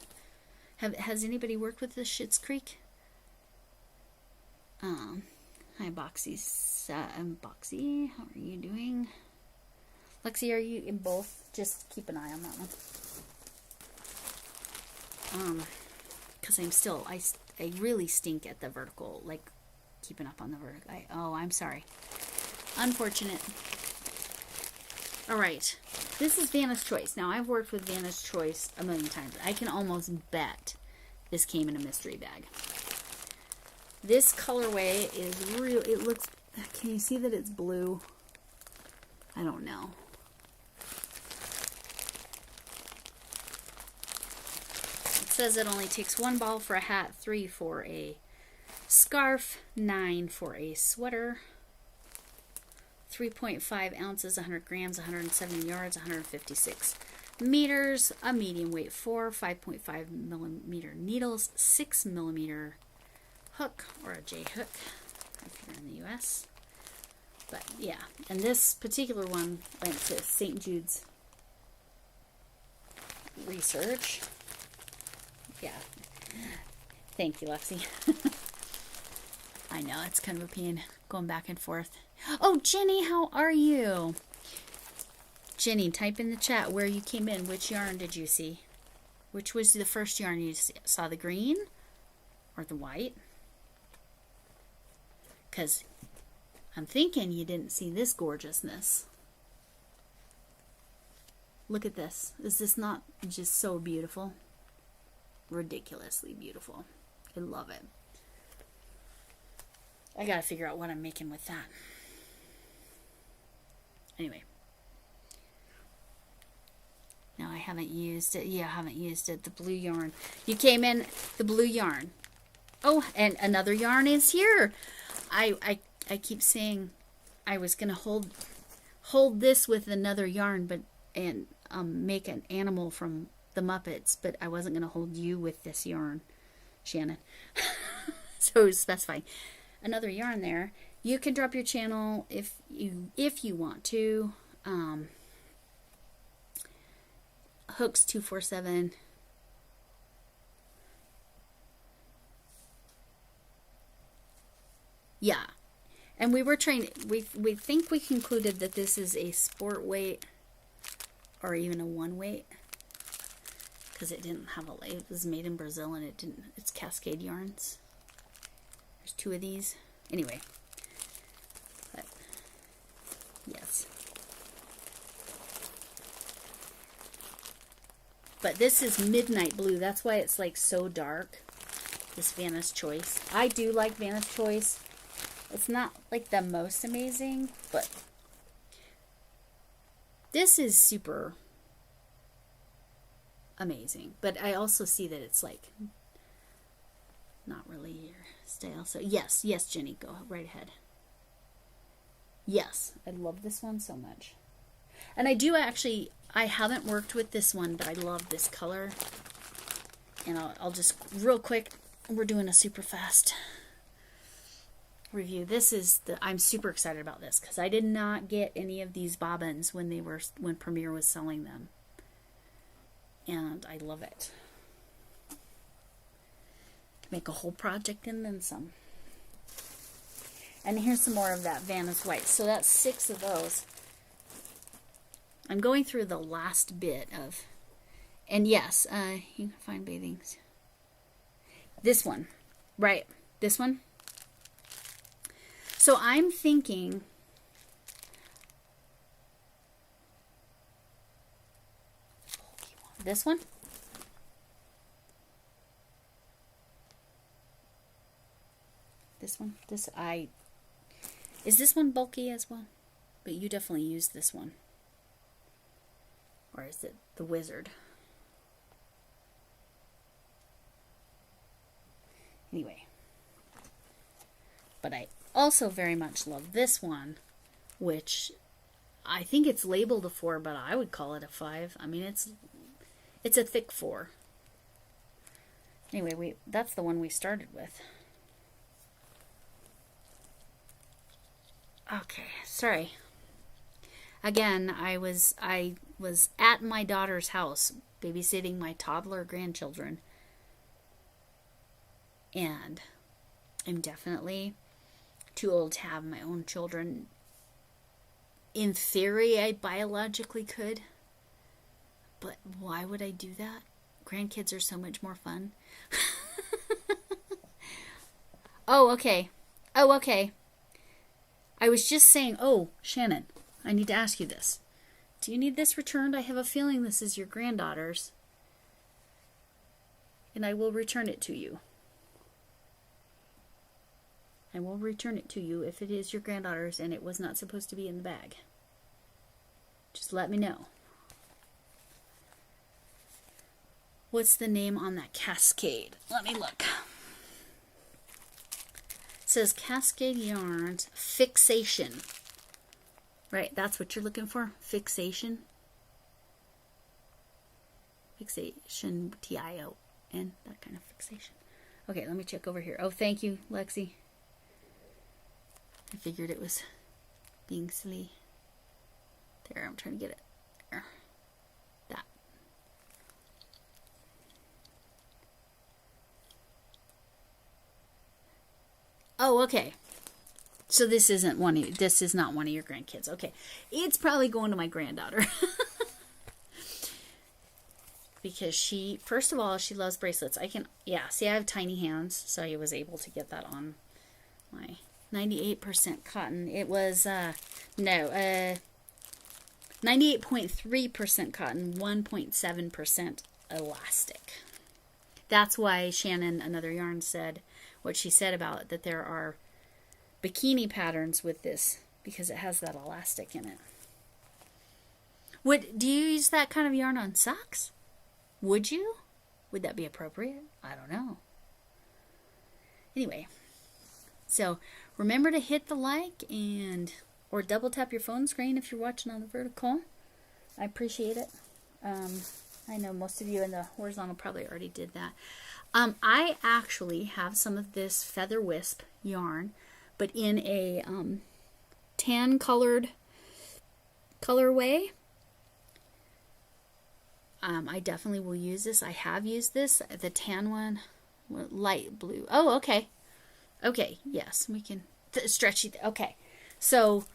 Speaker 1: Has anybody worked with this Schitt's Creek? Hi, Boxy. Boxy, how are you doing? Lexi, are you in both? Just keep an eye on that one. Because I really stink at the vertical, like keeping up on the vertical. I'm sorry. Unfortunate. All right. This is Vanna's Choice. Now, I've worked with Vanna's Choice a million times. I can almost bet this came in a mystery bag. This colorway is real. It looks, can you see that it's blue? I don't know. It says it only takes 1 ball for a hat, 3 for a scarf, 9 for a sweater, 3.5 ounces, 100 grams, 170 yards, 156 meters, a medium weight 5.5 millimeter needles, 6 millimeter hook or a J hook if you're in the US. But yeah, and this particular one went to St. Jude's Research. Yeah. Thank you, Lexi. I know, it's kind of a pain going back and forth. Oh, Jenny, how are you? Jenny, type in the chat where you came in. Which yarn did you see? Which was the first yarn you saw, the green or the white? Because I'm thinking you didn't see this gorgeousness. Look at this. Is this not just so beautiful? Ridiculously beautiful. I love it. I gotta figure out what I'm making with that. Anyway. No, I haven't used it. Yeah, I haven't used it. The blue yarn. You came in the blue yarn. Oh, and another yarn is here. I keep saying I was gonna hold this with another yarn, but make an animal from the Muppets, but I wasn't gonna hold you with this yarn, Shannon. So it was specifying another yarn there. You can drop your channel if you want to. Hooks 247. Yeah. And we were trying, we think we concluded that this is a sport weight or even a one weight, because it didn't have a, it was made in Brazil and it's Cascade yarns. There's 2 of these. Anyway. But, yes. But this is midnight blue. That's why it's like so dark. This Vanna's Choice. I do like Vanna's Choice. It's not like the most amazing, but this is super amazing. But I also see that it's like not really your style. So yes, Jenny, go right ahead. Yes, I love this one so much. And I do actually, I haven't worked with this one, but I love this color. And I'll just, real quick, we're doing a super fast review. This is I'm super excited about this because I did not get any of these bobbins when Premier was selling them. And I love it. Make a whole project and then some. And here's some more of that Vanna's White. So that's 6 of those. I'm going through the last bit of, and yes, you can find bathings. This one, right? This one. So I'm thinking, this one. This one. Is this one bulky as well? But you definitely use this one. Or is it the Wizard? Anyway. But I also very much love this one, which I think it's labeled a 4, but I would call it a 5. I mean, It's a thick 4. Anyway, that's the one we started with. Okay, sorry. Again, I was at my daughter's house babysitting my toddler grandchildren. And I'm definitely too old to have my own children. In theory, I biologically could. But why would I do that? Grandkids are so much more fun. Oh, okay. I was just saying, Shannon, I need to ask you this. Do you need this returned? I have a feeling this is your granddaughter's. And I will return it to you. I will return it to you if it is your granddaughter's and it was not supposed to be in the bag. Just let me know. What's the name on that Cascade? Let me look. It says Cascade Yarns Fixation. Right, that's what you're looking for? Fixation. Fixation, T-I-O-N, that kind of fixation. Okay, let me check over here. Oh, thank you, Lexi. I figured it was being silly. There, I'm trying to get it. There. That. Oh, okay. So this is not one of your grandkids. Okay. It's probably going to my granddaughter. Because she, first of all, she loves bracelets. See, I have tiny hands, so I was able to get that on my 98% cotton. It was, 98.3% cotton, 1.7% elastic. That's why Shannon, another yarn, said what she said about it, that there are bikini patterns with this because it has that elastic in it. Do you use that kind of yarn on socks? Would you? Would that be appropriate? I don't know. Anyway, so remember to hit the like or double tap your phone screen if you're watching on the vertical. I appreciate it. I know most of you in the horizontal probably already did that. I actually have some of this Feather Wisp yarn, but in a tan colored colorway. I definitely will use this. I have used this, the tan one, light blue. Oh, okay. Okay, yes, we can stretch it. Okay, so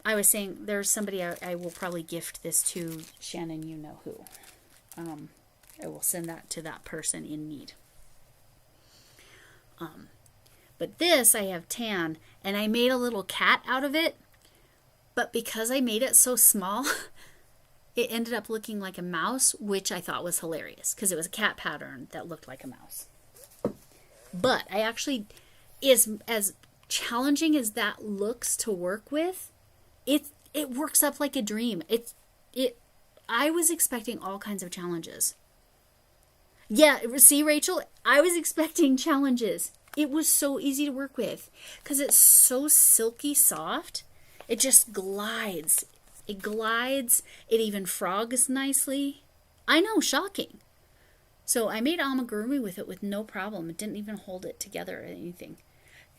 Speaker 1: I was saying there's somebody I will probably gift this to, Shannon, you know who. I will send that to that person in need. But this I have tan, and I made a little cat out of it, but because I made it so small, it ended up looking like a mouse, which I thought was hilarious because it was a cat pattern that looked like a mouse. But I actually, as challenging as that looks to work with, it works up like a dream. I was expecting all kinds of challenges. Yeah, see, Rachel, I was expecting challenges. It was so easy to work with because it's so silky soft. It just glides. It glides. It even frogs nicely. I know, shocking. So I made amigurumi with it with no problem. It didn't even hold it together or anything.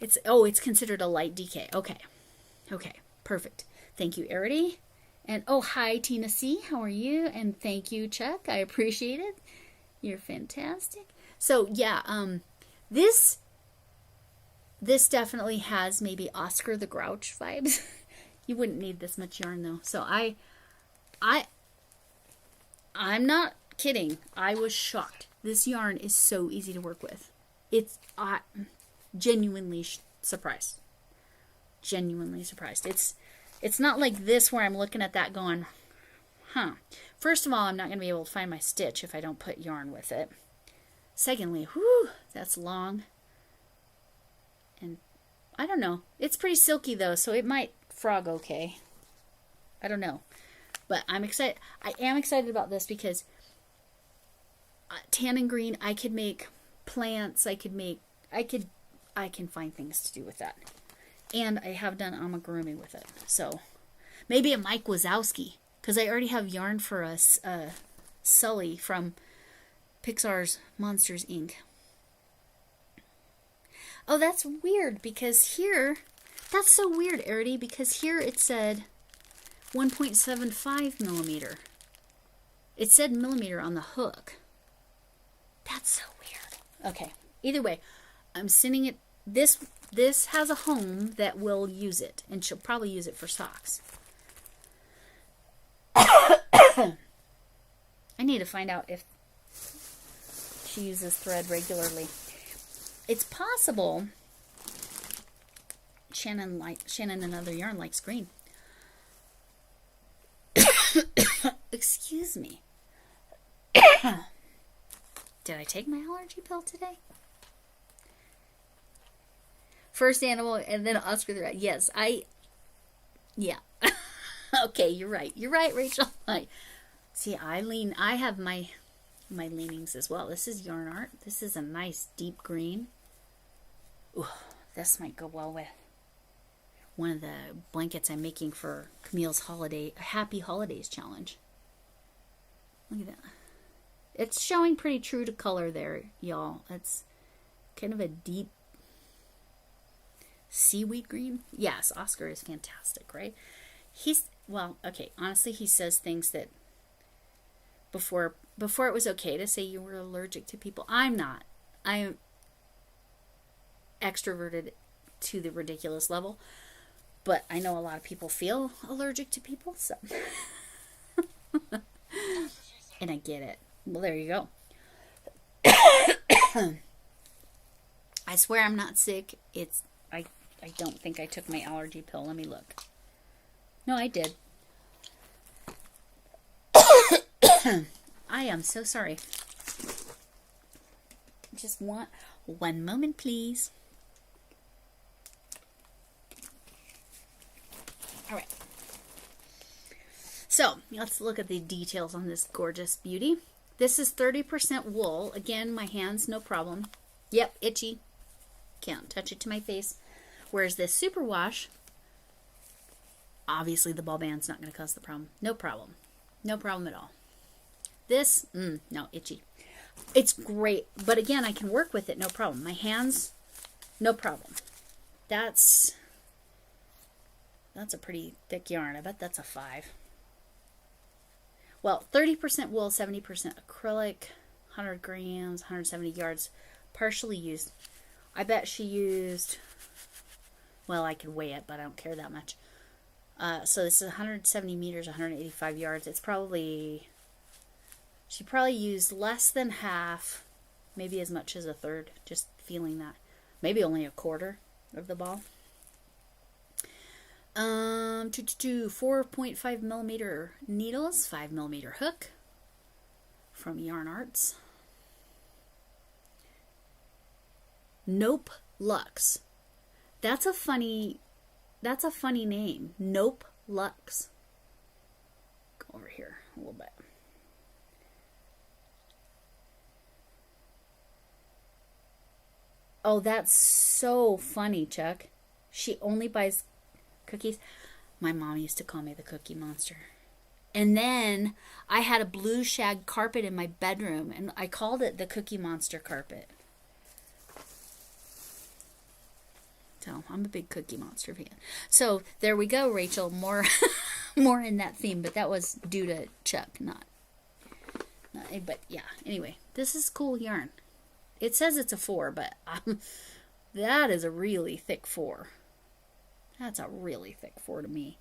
Speaker 1: It's considered a light DK. Okay, perfect. Thank you, Arity. And hi, Tina C. How are you? And thank you, Chuck. I appreciate it. You're fantastic. So yeah, this definitely has maybe Oscar the Grouch vibes. You wouldn't need this much yarn though. So I'm not kidding. I was shocked. This yarn is so easy to work with. It's genuinely surprised. Genuinely surprised. It's not like this where I'm looking at that going, First of all, I'm not going to be able to find my stitch if I don't put yarn with it. Secondly, that's long. And I don't know. It's pretty silky though, so it might frog okay. I don't know. But I'm excited. I am excited about this because tan and green, I could make plants. I can find things to do with that. And I have done amigurumi with it. So maybe a Mike Wazowski, because I already have yarn for us Sully from Pixar's Monsters, Inc. Oh, that's weird because here, that's so weird, Arity, because here it said 1.75 millimeter. It said millimeter on the hook. That's so weird. Okay, either way, I'm sending it. This has a home that will use it, and she'll probably use it for socks. I need to find out if she uses thread regularly. It's possible Shannon Another Yarn likes green. Excuse me. Did I take my allergy pill today? First animal and then Oscar the Rat. Yes, yeah. Okay, you're right. You're right, Rachel. See, I have my leanings as well. This is Yarn Art. This is a nice deep green. Ooh, this might go well with one of the blankets I'm making for Camille's Happy Holidays challenge. Look at that. It's showing pretty true to color there, y'all. It's kind of a deep seaweed green. Yes, Oscar is fantastic, right? Honestly, he says things that before it was okay to say you were allergic to people. I'm not. I am extroverted to the ridiculous level, but I know a lot of people feel allergic to people, so and I get it. Well, there you go. I swear I'm not sick. I don't think I took my allergy pill. Let me look. No, I did. I am so sorry. Just want one moment, please. All right. So, let's look at the details on this gorgeous beauty. This is 30% wool. Again, my hands, no problem. Yep, itchy. Can't touch it to my face. Whereas this superwash, obviously the ball band's not going to cause the problem. No problem. No problem at all. This, no, itchy. It's great, but again, I can work with it, no problem. My hands, no problem. That's a pretty thick yarn. I bet that's a 5. Well, 30% wool, 70% acrylic, 100 grams, 170 yards, partially used. I bet she used, well, I could weigh it, but I don't care that much. So this is 170 meters, 185 yards. She probably used less than half, maybe as much as a third, just feeling that. Maybe only a quarter of the ball. 4.5 millimeter needles, 5 millimeter hook from Yarn Arts. Nope Lux. That's a funny name. Nope Lux. Go over here a little bit. Oh, that's so funny, Chuck. She only buys cookies. My mom used to call me the Cookie Monster. And then I had a blue shag carpet in my bedroom, and I called it the Cookie Monster carpet. So I'm a big Cookie Monster fan. So there we go, Rachel. More in that theme, but that was due to Chuck, not. But yeah. Anyway, this is cool yarn. It says it's a 4, but that is a really thick 4. That's a really thick 4 to me.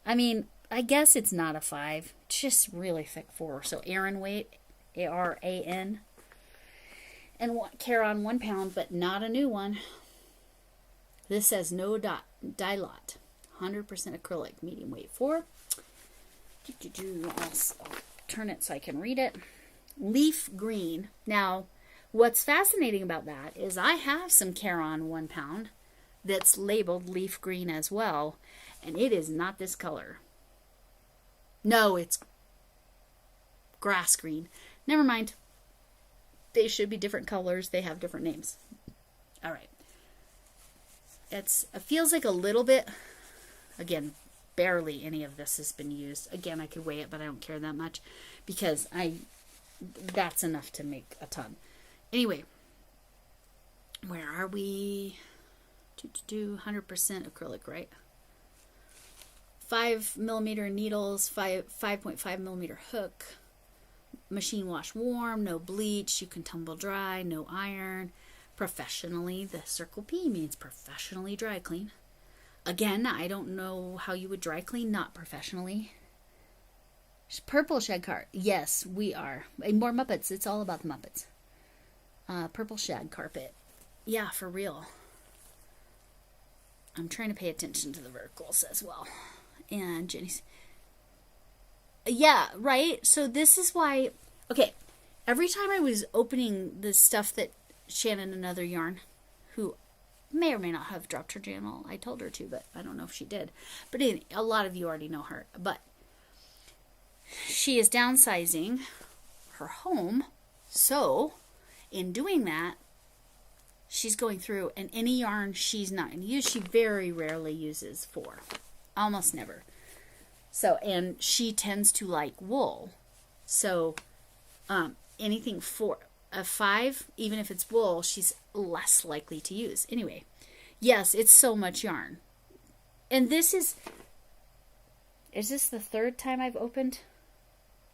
Speaker 1: I mean, I guess it's not a 5. It's just really thick 4. So Aran weight, ARAN. And Caron 1 pound, but not a new one. This says no dye lot. 100% acrylic, medium weight 4. I'll turn it so I can read it. Leaf green. Now, what's fascinating about that is I have some Caron 1 pound that's labeled leaf green as well, and it is not this color. No, it's grass green. Never mind. They should be different colors. They have different names. All right. It feels like a little bit, again, barely any of this has been used. Again, I could weigh it, but I don't care that much because that's enough to make a ton. Anyway, where are we? 100% acrylic, right? 5mm needles, 5.5mm hook, machine wash warm, no bleach, you can tumble dry, no iron. Professionally, the circle P means professionally dry clean. Again, I don't know how you would dry clean not professionally. Purple shag carpet. Yes, we are. More Muppets. It's all about the Muppets. Purple shag carpet. Yeah, for real. I'm trying to pay attention to the verticals as well. And Jenny's. Yeah, right? So this is why. Okay, every time I was opening the stuff that Shannon, another yarn, who may or may not have dropped her channel. I told her to, but I don't know if she did. But anyway, a lot of you already know her. But she is downsizing her home. So, in doing that, she's going through, and any yarn she's not going to use, she very rarely uses for. Almost never. So, and she tends to like wool. So, anything for a 5, even if it's wool, she's less likely to use. Anyway, yes, it's so much yarn. And this is this the third time I've opened?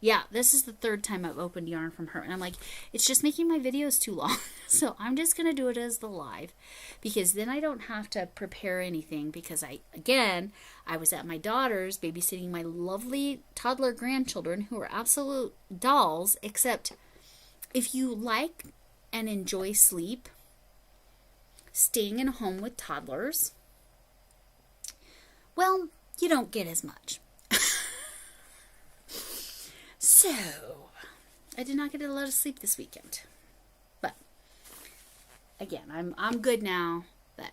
Speaker 1: Yeah, this is the third time I've opened yarn from her. And I'm like, it's just making my videos too long. So I'm just going to do it as the live. Because then I don't have to prepare anything. Because I was at my daughter's babysitting my lovely toddler grandchildren who are absolute dolls. Except if you like and enjoy sleep, staying in a home with toddlers, well, you don't get as much. So, I did not get a lot of sleep this weekend. But, again, I'm good now. But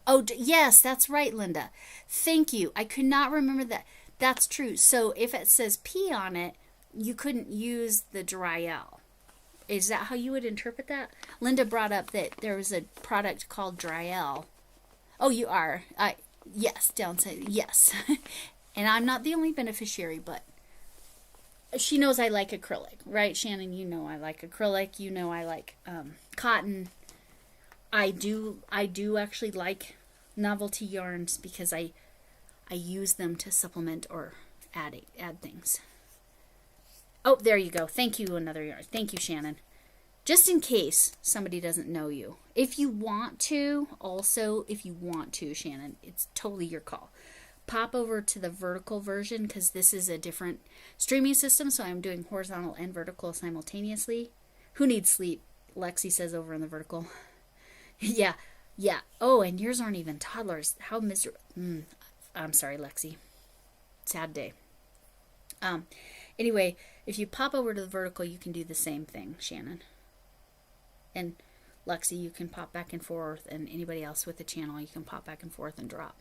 Speaker 1: oh, yes, that's right, Linda. Thank you. I could not remember that. That's true. So, if it says P on it, you couldn't use the dry L. Is that how you would interpret that? Linda brought up that there was a product called Dry L. Oh, you are. Yes, downside. Yes. And I'm not the only beneficiary, but she knows I like acrylic, right? Shannon, you know I like acrylic. You know I like cotton. I do actually like novelty yarns because I use them to supplement or add things. Oh, there you go. Thank you, another yarn. Thank you, Shannon. Just in case somebody doesn't know you. If you want to, Shannon, it's totally your call. Pop over to the vertical version because this is a different streaming system, so I'm doing horizontal and vertical simultaneously. Who needs sleep? Lexi says over in the vertical. Yeah. Oh, and yours aren't even toddlers. How miserable. I'm sorry, Lexi. Sad day. Anyway, if you pop over to the vertical, you can do the same thing, Shannon. And Lexi, you can pop back and forth, and anybody else with the channel, you can pop back and forth and drop.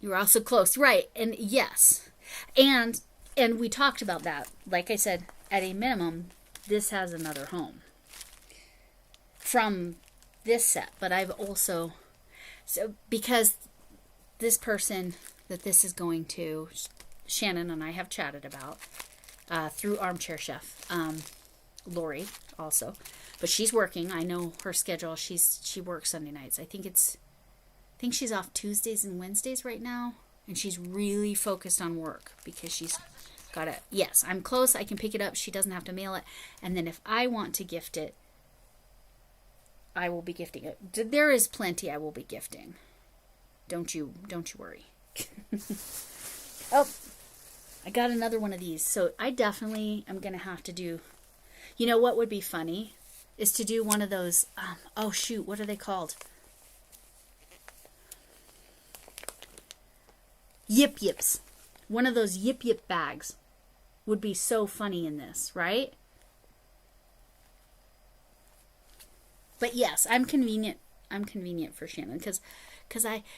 Speaker 1: You're also close, right? And yes, and we talked about that. Like I said, at a minimum, this has another home from this set. But I've also, so because this person that this is going to, Shannon and I have chatted about through Armchair Chef, Lori also, but she's working. I know her schedule. She works Sunday nights. I think she's off Tuesdays and Wednesdays right now, and she's really focused on work because she's got it. Yes, I'm close. I can pick it up. She doesn't have to mail it. And then if I want to gift it, I will be gifting it. There is plenty I will be gifting. Don't you worry. Oh, I got another one of these. So I definitely am going to have to do, you know what would be funny is to do one of those, oh shoot, what are they called? Yip yips. One of those yip yip bags would be so funny in this, right? But yes, I'm convenient. I'm convenient for Shannon because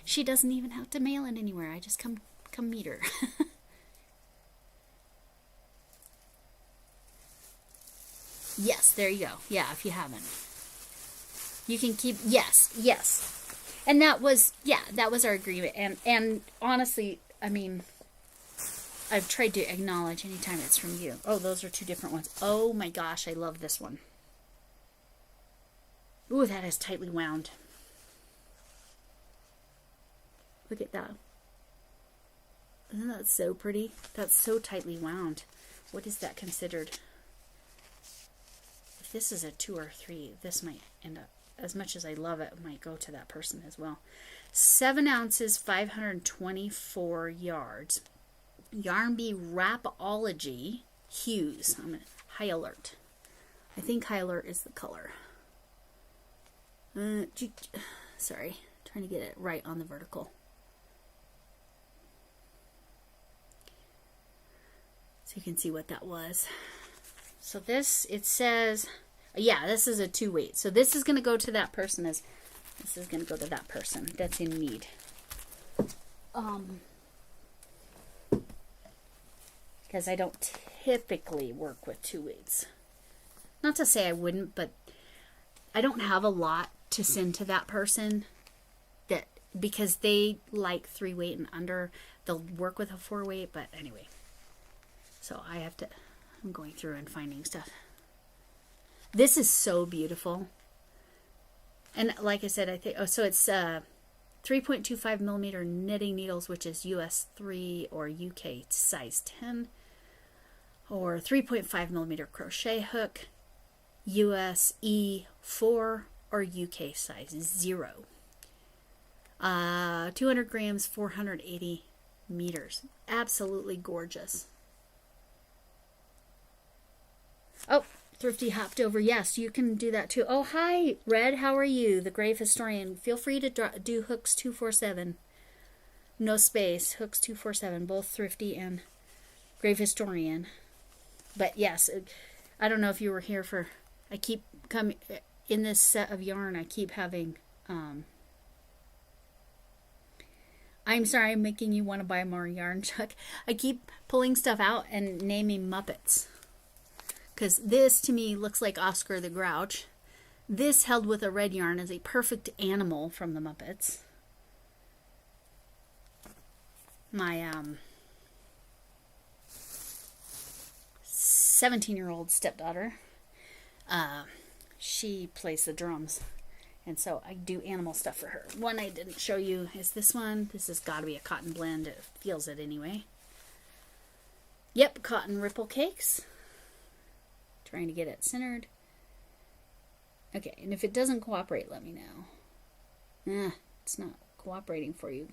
Speaker 1: she doesn't even have to mail it anywhere. I just come meet her. Yes, there you go. Yeah, if you haven't. You can keep, yes. And that was, yeah, that was our agreement. And honestly, I mean, I've tried to acknowledge anytime it's from you. Oh, those are two different ones. Oh my gosh, I love this one. Ooh, that is tightly wound. Look at that. Isn't that so pretty? That's so tightly wound. What is that considered? If this is a 2 or 3, this might end up, as much as I love it, might go to that person as well. 7 ounces, 524 yards. Yarn Bee Rapology Hues. I'm gonna, High Alert. I think High Alert is the color. Sorry, trying to get it right on the vertical. So you can see what that was. So this, it says, yeah, this is a 2 weight. So this is going to go to that person that's in need. Because I don't typically work with 2 weights. Not to say I wouldn't, but I don't have a lot to send to that person that, because they like 3 weight and under. They'll work with a 4 weight, but anyway. So I'm going through and finding stuff. This is so beautiful. And like I said, I think, so it's 3.25 millimeter knitting needles, which is US 3 or UK size 10, or 3.5 millimeter crochet hook, US E4 or UK size 0. 200 grams, 480 meters. Absolutely gorgeous. Oh, Thrifty hopped over. Yes, you can do that too. Oh, hi, Red. How are you? The Grave Historian. Feel free to do hooks 247. No space. Hooks 247. Both Thrifty and Grave Historian. But yes, I don't know if you were here for... I keep coming... In this set of yarn, I keep having... I'm sorry, I'm making you want to buy more yarn, Chuck. I keep pulling stuff out and naming Muppets. Because this, to me, looks like Oscar the Grouch. This, held with a red yarn, is a perfect animal from the Muppets. My 17-year-old stepdaughter, she plays the drums. And so I do animal stuff for her. One I didn't show you is this one. This has got to be a cotton blend. It feels it anyway. Yep, cotton ripple cakes. Trying to get it centered. Okay, and if it doesn't cooperate, let me know. It's not cooperating for you,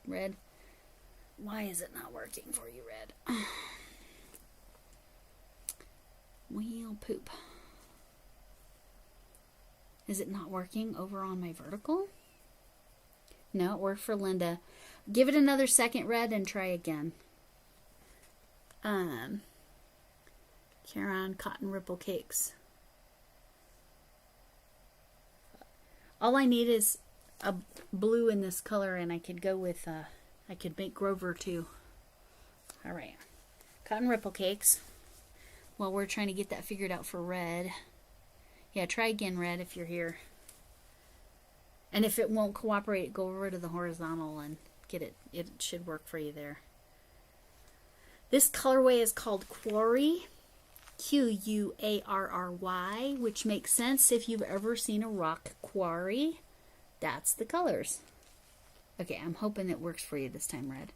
Speaker 1: Red. Why is it not working for you, Red? Wheel poop. Is it not working over on my vertical? No, it worked for Linda. Give it another second, Red, and try again. Caron cotton ripple cakes. All I need is a blue in this color, and I could go with, I could make Grover too. All right. Cotton ripple cakes. Well, we're trying to get that figured out for Red. Yeah, try again, Red, if you're here. And if it won't cooperate, go over to the horizontal and get it. It should work for you there. This colorway is called Quarry. Quarry, which makes sense if you've ever seen a rock quarry. That's the colors. Okay, I'm hoping it works for you this time, Red.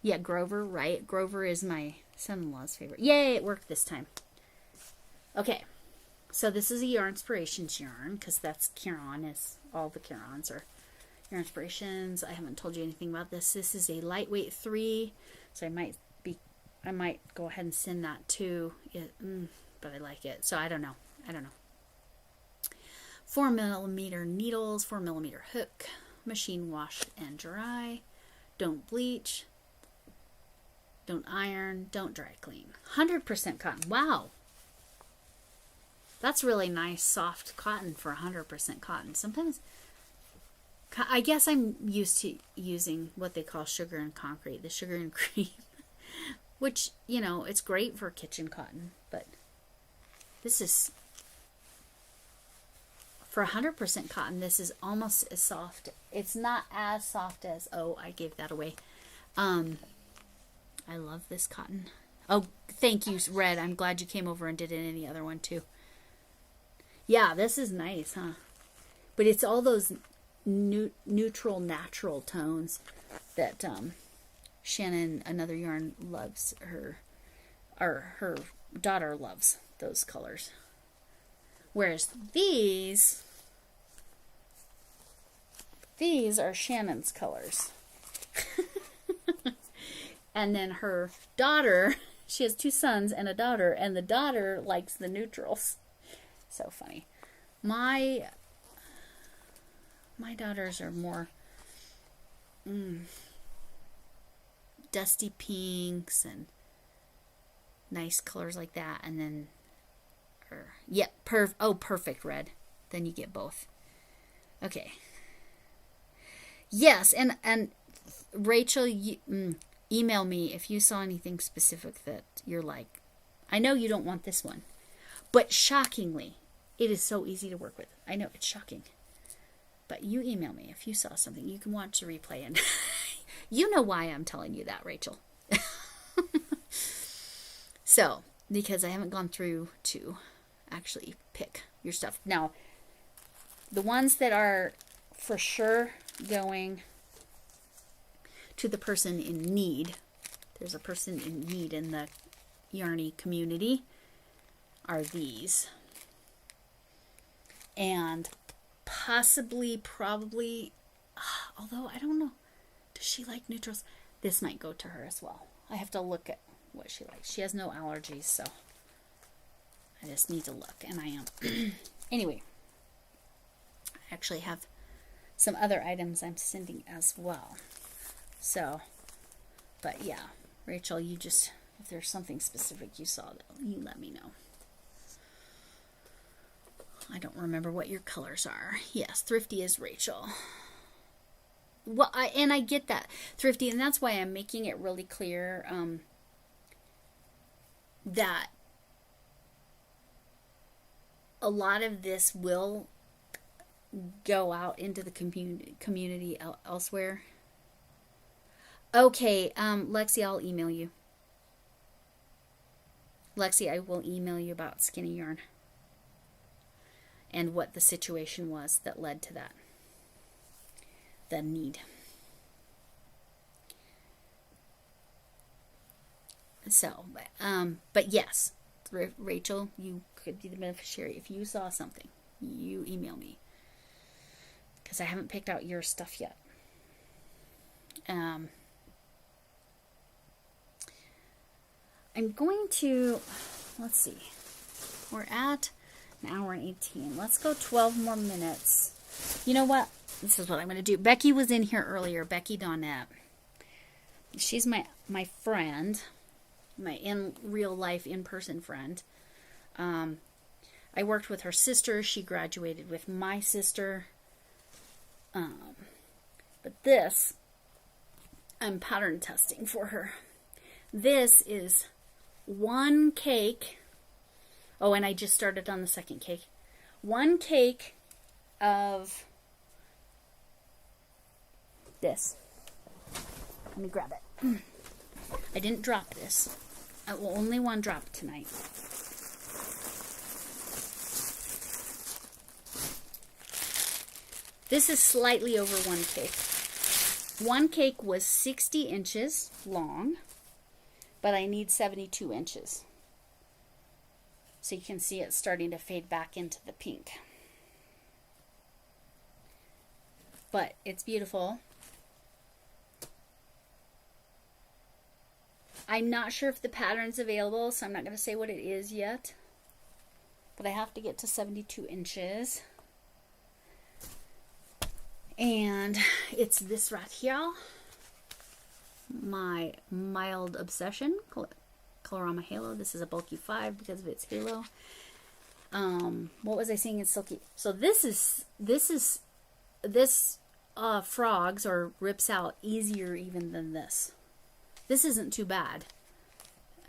Speaker 1: Yeah, Grover, right? Grover is my son-in-law's favorite. Yay, it worked this time. Okay, so this is a Yarn Inspirations yarn, because that's Caron, is all the Carons are Yarn Inspirations. I haven't told you anything about this. This is a lightweight 3, so I might go ahead and send that too. But I like it, so I don't know. 4 millimeter needles, 4 millimeter hook, machine wash and dry. Don't bleach. Don't iron. Don't dry clean. 100% cotton. Wow. That's really nice, soft cotton for 100% cotton. Sometimes, I guess I'm used to using what they call sugar and concrete, the sugar and cream, which, you know, it's great for kitchen cotton, but this is For 100% cotton, this is almost as soft. It's not as soft as, oh, I gave that away. I love this cotton. Oh, thank you, Red. I'm glad you came over and did any other one too. Yeah, this is nice, huh? But it's all those neutral, natural tones that Shannon, another yarn, loves her daughter loves those colors. Whereas these are Shannon's colors. And then her daughter, she has 2 sons and a daughter, and the daughter likes the neutrals. So funny. My daughters are more dusty pinks and nice colors like that, and then perfect red. Then you get both. Okay. Yes, and Rachel, email me if you saw anything specific that you're like, I know you don't want this one, but shockingly, it is so easy to work with. I know it's shocking, but you email me if you saw something. You can watch the replay, and you know why I'm telling you that, Rachel. So, because I haven't gone through to actually pick your stuff. Now, the ones that are for sure going to the person in need, there's a person in need in the Yarny community, are these. And probably, although I don't know, does she like neutrals? This might go to her as well. I have to look at what she likes. She has no allergies, so I just need to look, and I am. Anyway, I actually have some other items I'm sending as well. So, but yeah, Rachel, you just, if there's something specific you saw, you let me know. I don't remember what your colors are. Yes, Thrifty is Rachel. Well, I get that, Thrifty, and that's why I'm making it really clear that a lot of this will go out into the community elsewhere. Okay, Lexi, I'll email you. Lexi, I will email you about Skinny Yarn and what the situation was that led to that, the need. So, but yes, Rachel, you could be the beneficiary. If you saw something, you email me, because I haven't picked out your stuff yet. I'm going to, let's see, we're at an hour and 18. Let's go 12 more minutes. You know what? This is what I'm going to do. Becky was in here earlier. Becky Donette. She's my friend, my in real life, in-person friend. I worked with her sister. She graduated with my sister. But this, I'm pattern testing for her. This is one cake. Oh, and I just started on the second cake. One cake of this. Let me grab it. I didn't drop this. Only one dropped tonight. This is slightly over one cake. One cake was 60 inches long, but I need 72 inches. So you can see it starting to fade back into the pink. But it's beautiful. I'm not sure if the pattern's available, so I'm not going to say what it is yet. But I have to get to 72 inches. And it's this right here. My Mild Obsession, Colorama Halo. This is a bulky 5 because of its halo. What was I saying? It's silky. So this frogs or rips out easier even than this. This isn't too bad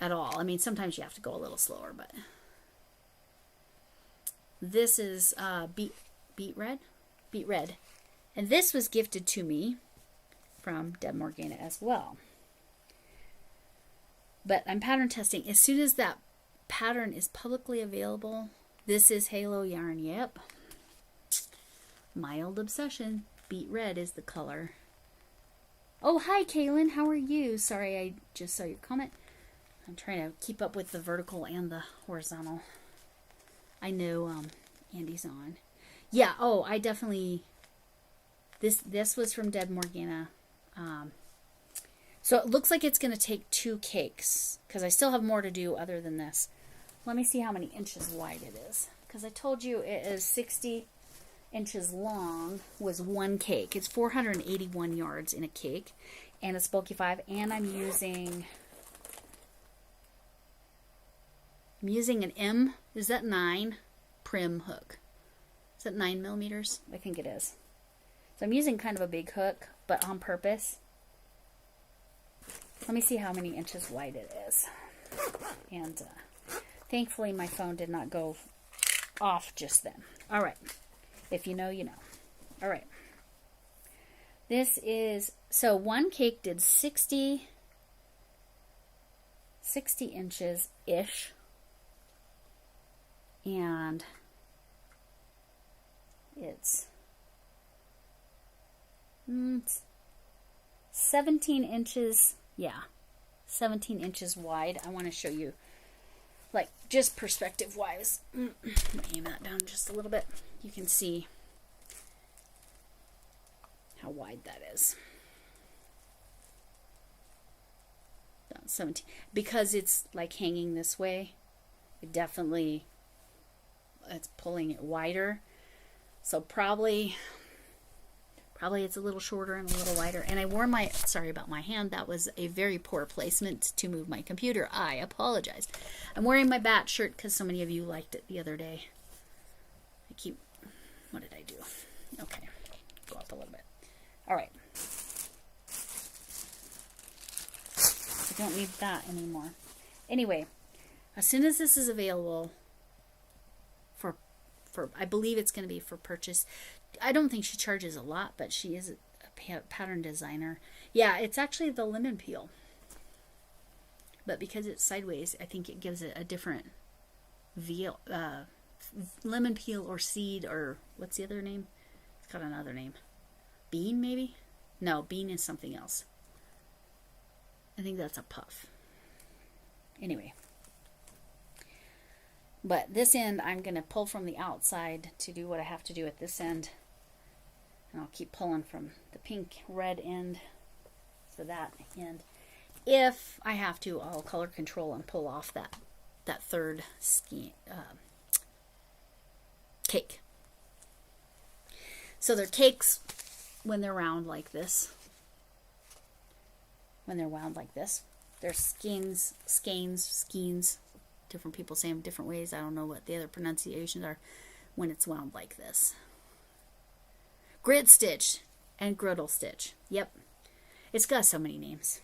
Speaker 1: at all. I mean, sometimes you have to go a little slower, but this is Beet red? Beet red. And this was gifted to me from Deb Morgana as well. But I'm pattern testing. As soon as that pattern is publicly available, this is Halo yarn. Yep. My old obsession. Beet red is the color. Oh, hi, Kaylin. How are you? Sorry, I just saw your comment. I'm trying to keep up with the vertical and the horizontal. I know Andy's on. Yeah, oh, I definitely... This was from Deb Morgana. So it looks like it's going to take 2 cakes, because I still have more to do other than this. Let me see how many inches wide it is, because I told you it is 60 inches long was 1 cake. It's 481 yards in a cake, and it's bulky 5, and I'm using an M, is that 9 prim hook. Is that 9 millimeters? I think it is. So I'm using kind of a big hook, but on purpose. Let me see how many inches wide it is. And thankfully my phone did not go off just then. All right. If you know, you know. All right. This is, so 1 cake did 60 inches-ish. And it's 17 inches, yeah, 17 inches wide. I want to show you, like, just perspective wise. I'm going to aim that down just a little bit. You can see how wide that is. That's 17. Because it's like hanging this way, it definitely, it's pulling it wider. So probably it's a little shorter and a little wider. And I wore my, sorry about my hand, that was a very poor placement to move my computer. I apologize. I'm wearing my bat shirt because so many of you liked it the other day. What did I do? Okay, go up a little bit. All right. I don't need that anymore. Anyway, as soon as this is available for I believe it's going to be for purchase. I don't think she charges a lot, but she is a pattern designer. Yeah, it's actually the lemon peel. But because it's sideways, I think it gives it a different lemon peel or seed, or what's the other name? It's got another name. Bean, maybe? No, bean is something else. I think that's a puff. Anyway. But this end, I'm going to pull from the outside to do what I have to do at this end. And I'll keep pulling from the pink red end for that end. If I have to, I'll color control and pull off that third cake. So they're cakes when they're round like this. When they're wound like this. They're skeins. Different people say them different ways. I don't know what the other pronunciations are when it's wound like this. Grid stitch and griddle stitch. Yep. It's got so many names.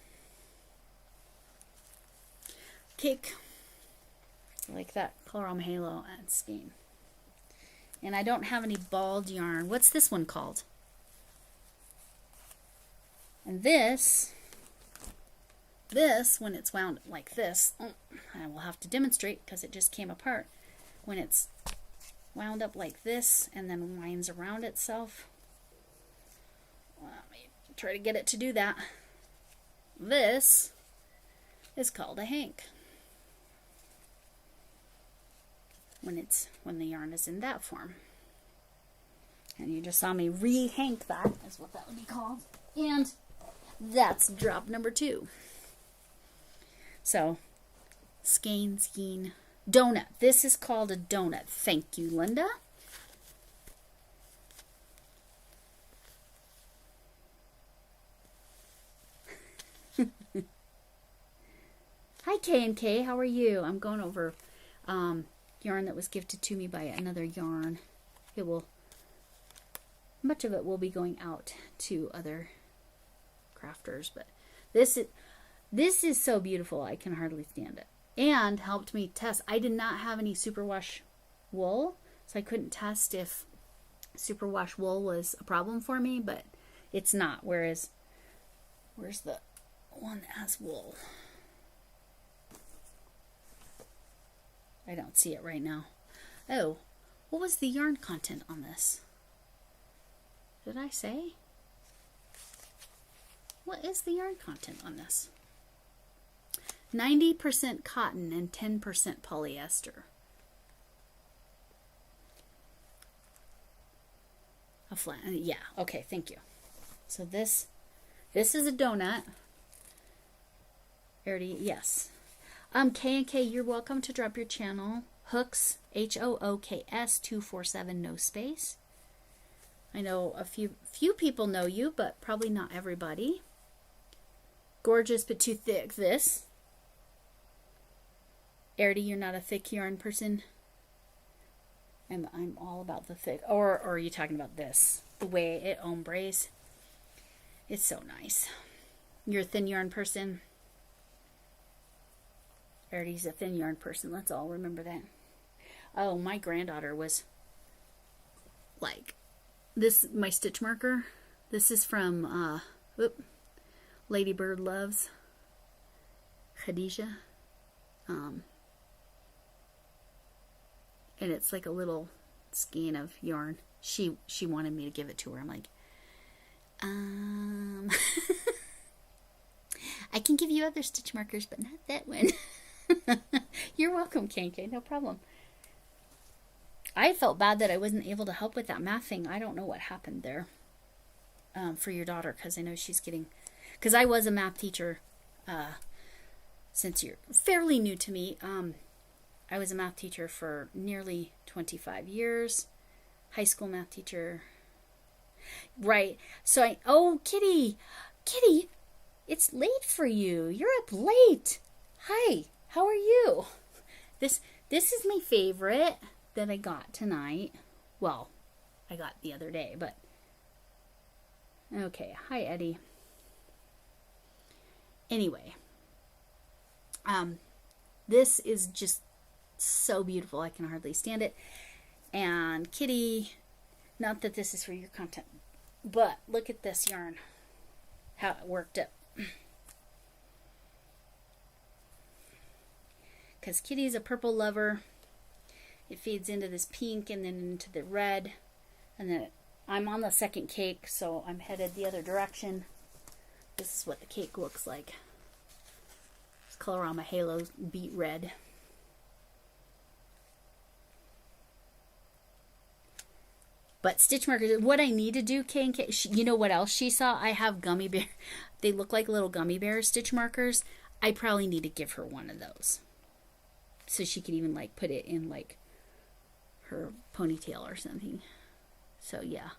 Speaker 1: Cake. Like that. Color on halo and skein. And I don't have any balled yarn. What's this one called? And this, when it's wound like this, I will have to demonstrate because it just came apart. When it's wound up like this and then winds around itself. Let me try to get it to do that. This is called a hank. When the yarn is in that form. And you just saw me re-hank that, is what that would be called. And that's drop number 2. So, skein, donut. This is called a donut. Thank you, Linda. Hi, K&K. How are you? I'm going over yarn that was gifted to me by another yarn. Much of it will be going out to other crafters, but this is so beautiful I can hardly stand it. And helped me test. I did not have any superwash wool, so I couldn't test if superwash wool was a problem for me, but it's not. Whereas, where's the one that has wool? I don't see it right now. Oh, what was the yarn content on this? Did I say? What is the yarn content on this? 90% cotton and 10% polyester. A flat, yeah, okay, thank you. So this is a donut. Already, yes. K&K, you're welcome to drop your channel. Hooks, HOOKS 247, no space. I know a few people know you, but probably not everybody. Gorgeous but too thick. This. Erdy, you're not a thick yarn person. I'm all about the thick. Or are you talking about this? The way it ombres. It's so nice. You're a thin yarn person. Erdy's a thin yarn person. Let's all remember that. Oh, my granddaughter was like this. My stitch marker. This is from Lady Bird Loves Khadijah. And it's like a little skein of yarn. She wanted me to give it to her. I'm like, I can give you other stitch markers, but not that one. You're welcome, Kanke. No problem. I felt bad that I wasn't able to help with that math thing. I don't know what happened there for your daughter, because I know she's getting... Because I was a math teacher since you're fairly new to me. I was a math teacher for nearly 25 years. High school math teacher. Right. So oh, Kitty, it's late for you. You're up late. Hi, how are you? This is my favorite that I got tonight. Well, I got the other day, but okay. Hi, Eddie. Anyway, this is just so beautiful. I can hardly stand it. And Kitty, not that this is for your content, but look at this yarn, how it worked up. Because Kitty's a purple lover. It feeds into this pink and then into the red. And then I'm on the second cake, so I'm headed the other direction. This is what the cake looks like. This Colorama Halo beet red. But stitch markers, what I need to do, K&K, you know what else she saw? I have gummy bear. They look like little gummy bear stitch markers. I probably need to give her one of those. So she could even like put it in like her ponytail or something. So yeah,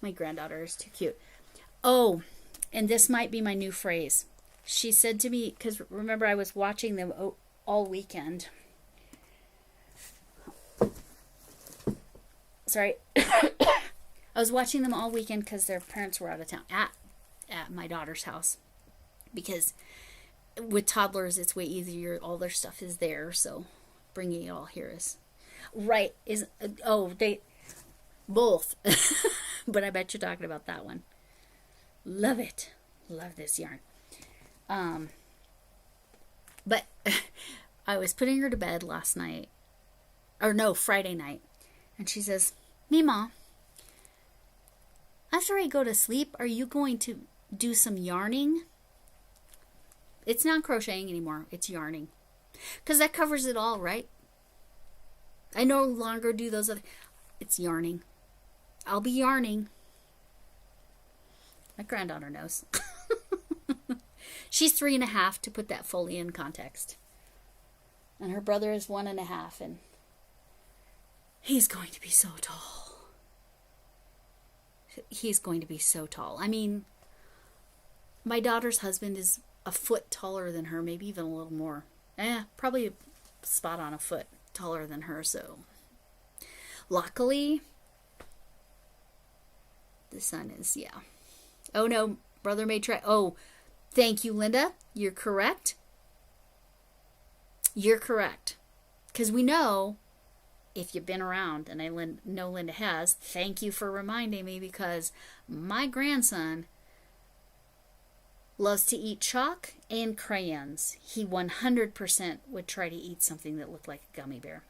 Speaker 1: my granddaughter is too cute. Oh, and this might be my new phrase. She said to me, because remember I was watching them all weekend. Sorry. I was watching them all weekend because their parents were out of town at my daughter's house. Because with toddlers, it's way easier. All their stuff is there, so bringing it all here is right. They both, but I bet you're talking about that one. Love it. Love this yarn. But I was putting her to bed last night, or no, Friday night, and she says, "Mima, after I go to sleep, are you going to do some yarning?" It's not crocheting anymore. It's yarning. Because that covers it all, right? I no longer do those other... It's yarning. I'll be yarning. My granddaughter knows. She's 3.5, to put that fully in context. And her brother is 1.5, and he's going to be so tall. He's going to be so tall. I mean, my daughter's husband is a foot taller than her, maybe even a little more. Probably a spot on a foot taller than her, so luckily the son is, yeah. Oh no, brother may try. Oh, thank you, Linda. You're correct. You're correct. Because we know if you've been around, and I know Linda has, thank you for reminding me, because my grandson loves to eat chalk and crayons. He 100% would try to eat something that looked like a gummy bear.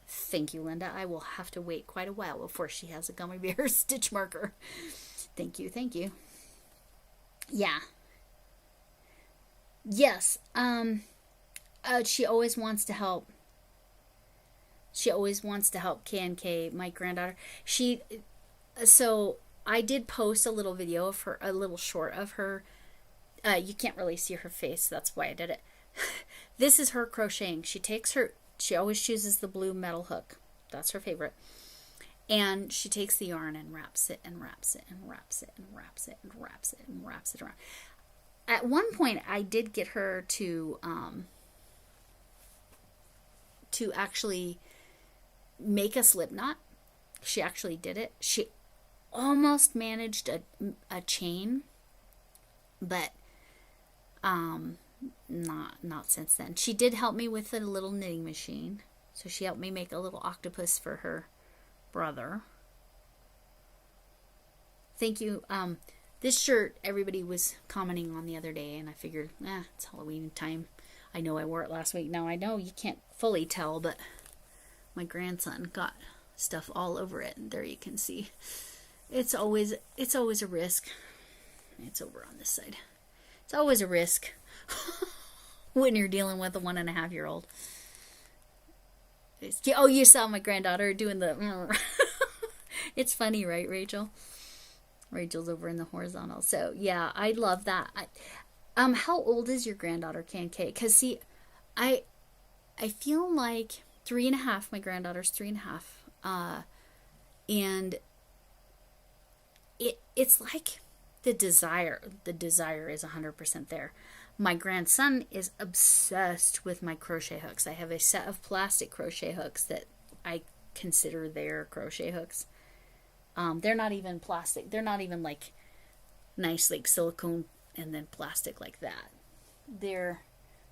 Speaker 1: Thank you, Linda. I will have to wait quite a while before she has a gummy bear stitch marker. Thank you, thank you. Yeah. Yes. She always wants to help. She always wants to help K&K, my granddaughter. So I did post a little video of her, a little short of her. You can't really see her face. That's why I did it. This is her crocheting. She always chooses the blue metal hook. That's her favorite. And she takes the yarn and wraps it and wraps it and wraps it and wraps it and wraps it and wraps it around. At one point, I did get her to actually make a slip knot. She actually did it. She almost managed a chain, but not since then. She did help me with a little knitting machine. So she helped me make a little octopus for her brother. Thank you. This shirt everybody was commenting on the other day, and I figured, it's Halloween time. I know I wore it last week. Now I know you can't fully tell, but my grandson got stuff all over it, and there you can see. It's always a risk. It's over on this side. It's always a risk when you're dealing with a 1.5-year-old. Oh, you saw my granddaughter doing the. It's funny, right, Rachel? Rachel's over in the horizontal. So yeah, I love that. How old is your granddaughter, K&K? Because see, I feel like 3.5. My granddaughter's 3.5. And it's like the desire is 100% there. My grandson is obsessed with my crochet hooks. I have a set of plastic crochet hooks that I consider their crochet hooks. They're not even plastic. They're not even like nice like silicone and then plastic like that. They're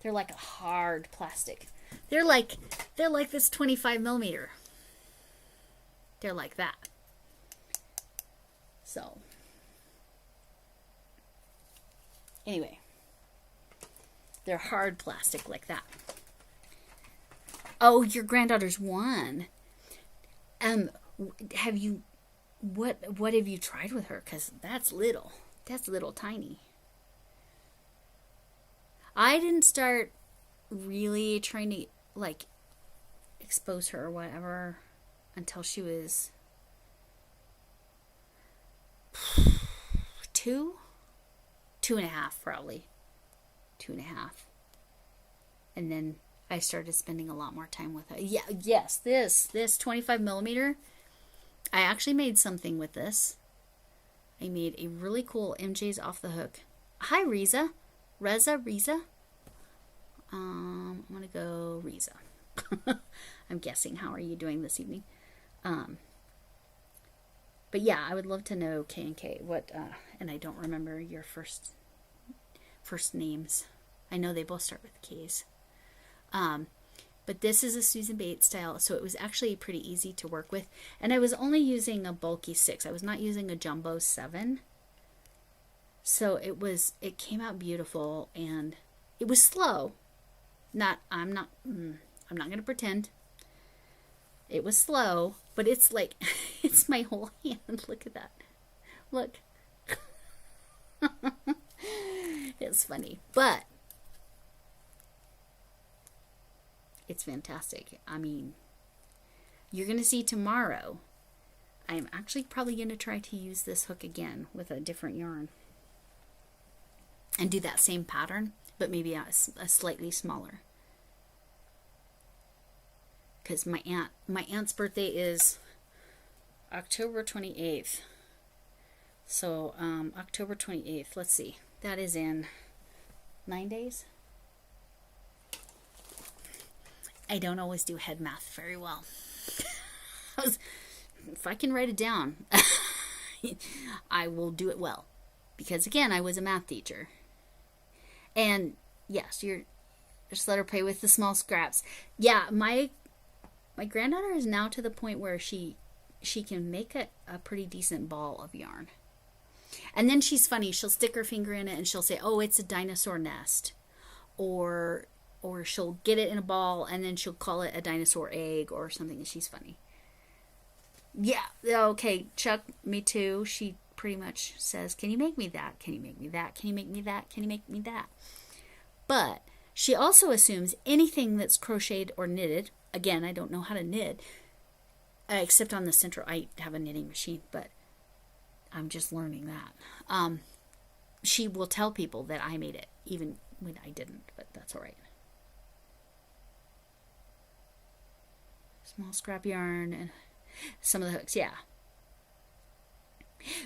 Speaker 1: like a hard plastic. They're like this 25 millimeter. They're like that. So anyway, they're hard plastic like that. Oh, your granddaughter's 1. Have you? What have you tried with her? Because that's little. That's little tiny. I didn't start really trying to like expose her or whatever until she was 2.5 probably. 2.5. And then I started spending a lot more time with her. Yeah, yes, this 25 millimeter. I actually made something with this. I made a really cool MJ's off the hook. Hi, Riza. Riza. I'm going to go Riza. I'm guessing. How are you doing this evening? But yeah, I would love to know K&K. What, and I don't remember your first names. I know they both start with K's. But this is a Susan Bates style, so it was actually pretty easy to work with. And I was only using a bulky 6. I was not using a jumbo 7. So it came out beautiful, and it was slow. I'm not going to pretend. It was slow, but it's like, it's my whole hand. Look at that. Look. It's funny, but it's fantastic. I mean, you're going to see tomorrow. I'm actually probably going to try to use this hook again with a different yarn. And do that same pattern, but maybe a slightly smaller. Because my aunt's birthday is October 28th. So, October 28th. Let's see. That is in 9 days. I don't always do head math very well. If I can write it down, I will do it well. Because again, I was a math teacher. And yes, just let her play with the small scraps. Yeah, my my granddaughter is now to the point where she can make a pretty decent ball of yarn. And then she's funny. She'll stick her finger in it and she'll say, oh, it's a dinosaur nest. Or she'll get it in a ball and then she'll call it a dinosaur egg or something. And she's funny. Yeah, okay, Chuck, me too. She pretty much says, can you make me that? Can you make me that? Can you make me that? Can you make me that? But she also assumes anything that's crocheted or knitted. Again, I don't know how to knit. Except on the center, I have a knitting machine, but I'm just learning that. She will tell people that I made it, even when I didn't, but that's all right. Small scrap yarn and some of the hooks, yeah.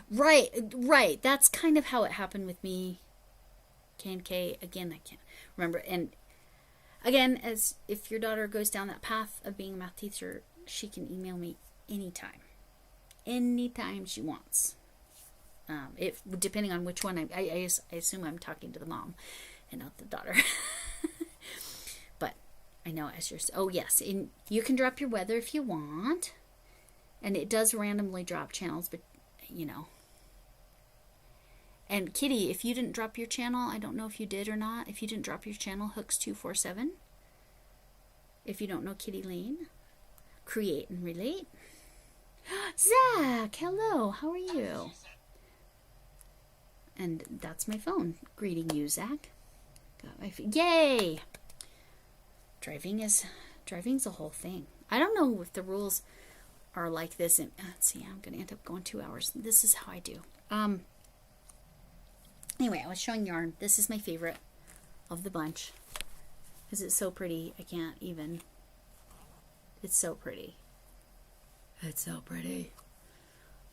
Speaker 1: Right. That's kind of how it happened with me. K&K, again, I can't remember. And again, as if your daughter goes down that path of being a math teacher, she can email me anytime she wants. Depending on which one, I assume I'm talking to the mom and not the daughter. But I know as you're, oh yes, and you can drop your weather if you want, and it does randomly drop channels, but you know. And Kitty, if you didn't drop your channel, I don't know if you did or not. If you didn't drop your channel, Hooks 247. If you don't know Kitty Lane, Create and Relate. Zach, hello, how are you? And that's my phone greeting you, Zach. Got my yay! Driving's a whole thing. I don't know if the rules are like this. And let's see, I'm gonna end up going 2 hours. This is how I do. Anyway, I was showing yarn. This is my favorite of the bunch because it's so pretty. I can't even. It's so pretty. It's so pretty.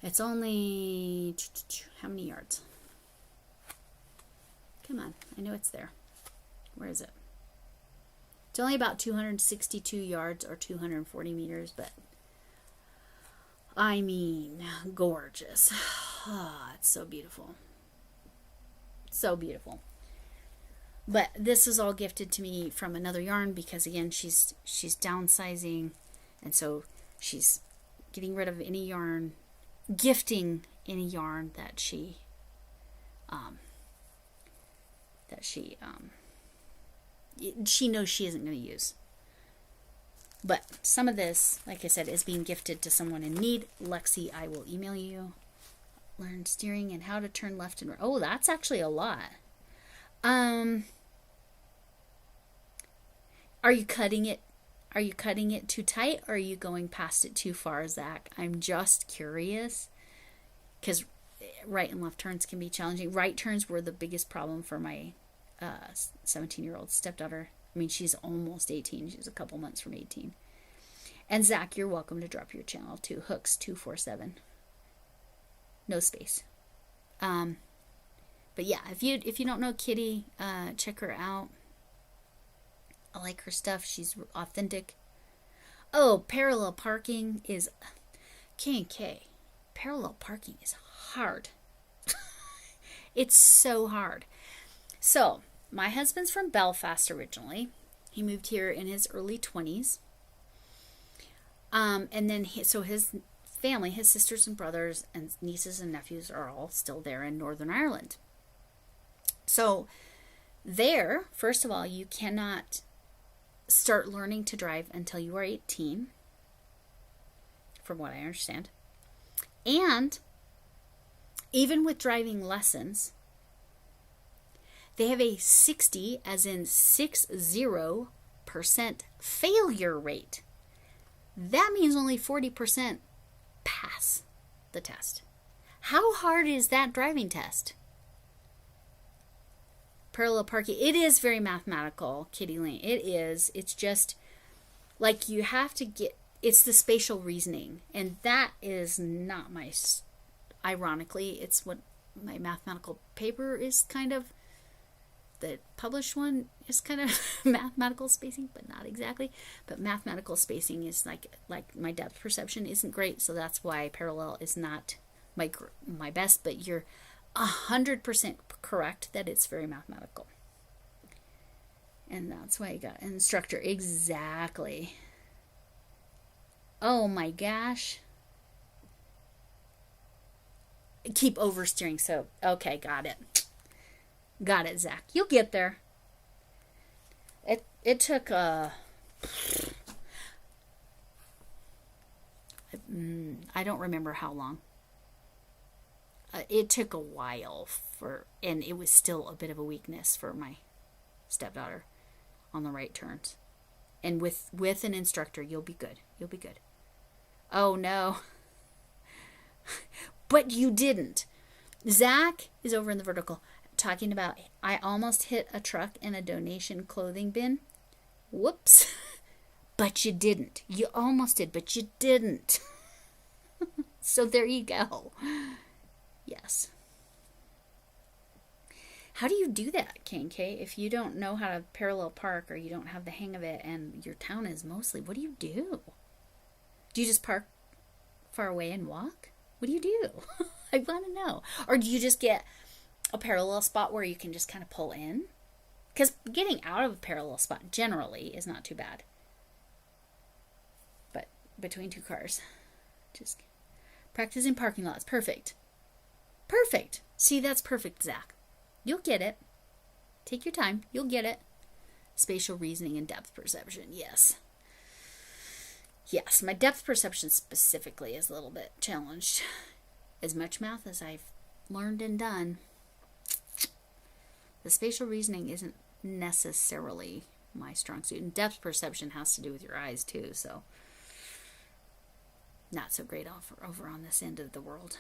Speaker 1: It's only how many yards? Come on, I know it's there. Where is it? It's only about 262 yards or 240 meters, but I mean, gorgeous. Oh, it's so beautiful. So beautiful. But this is all gifted to me from another yarn because again, she's downsizing, and so she's getting rid of any yarn, gifting any yarn that she knows she isn't going to use. But some of this, like I said, is being gifted to someone in need. Lexi, I will email you. Learn steering and how to turn left and right. Oh, that's actually a lot. Are you cutting it? Are you cutting it too tight, or are you going past it too far, Zach? I'm just curious, because right and left turns can be challenging. Right turns were the biggest problem for my 17-year-old stepdaughter. I mean, she's almost 18. She's a couple months from 18. And Zach, you're welcome to drop your channel too. Hooks 247. No space. But yeah, if you don't know Kitty, check her out. I like her stuff. She's authentic. Oh, parallel parking is K&K. Parallel parking is hard. It's so hard. So, my husband's from Belfast originally. He moved here in his early 20s. And then his family, his sisters and brothers and nieces and nephews are all still there in Northern Ireland. So, there, first of all, you cannot start learning to drive until you are 18, from what I understand. And even with driving lessons, they have a 60, as in 60% failure rate. That means only 40% pass the test. How hard is that driving test? Parallel parking. It is very mathematical, Kitty Lane. It is. It's just like you have to get. It's the spatial reasoning, and that is not my. Ironically, it's what my mathematical paper is kind of. The published one is kind of mathematical spacing, but not exactly. But mathematical spacing is like my depth perception isn't great, so that's why parallel is not my best. But you're 100% correct that it's very mathematical, and that's why I got an instructor. Exactly. Oh my gosh. Keep oversteering. So, okay, got it. Got it, Zach. You'll get there. It took I don't remember how long. It took a while and it was still a bit of a weakness for my stepdaughter on the right turns. And with an instructor, you'll be good. You'll be good. Oh no. But you didn't. Zach is over in the vertical talking about, I almost hit a truck in a donation clothing bin. Whoops. But you didn't. You almost did, but you didn't. So there you go. Yes. How do you do that, K&K, if you don't know how to parallel park or you don't have the hang of it and your town is mostly, what do you do? Do you just park far away and walk? What do you do? I want to know. Or do you just get a parallel spot where you can just kind of pull in? Because getting out of a parallel spot generally is not too bad. But between two cars, just practicing parking lots. Perfect. Perfect. See, that's perfect, Zach. You'll get it. Take your time. You'll get it. Spatial reasoning and depth perception. Yes. Yes, my depth perception specifically is a little bit challenged. As much math as I've learned and done, the spatial reasoning isn't necessarily my strong suit. And depth perception has to do with your eyes too, so not so great over on this end of the world.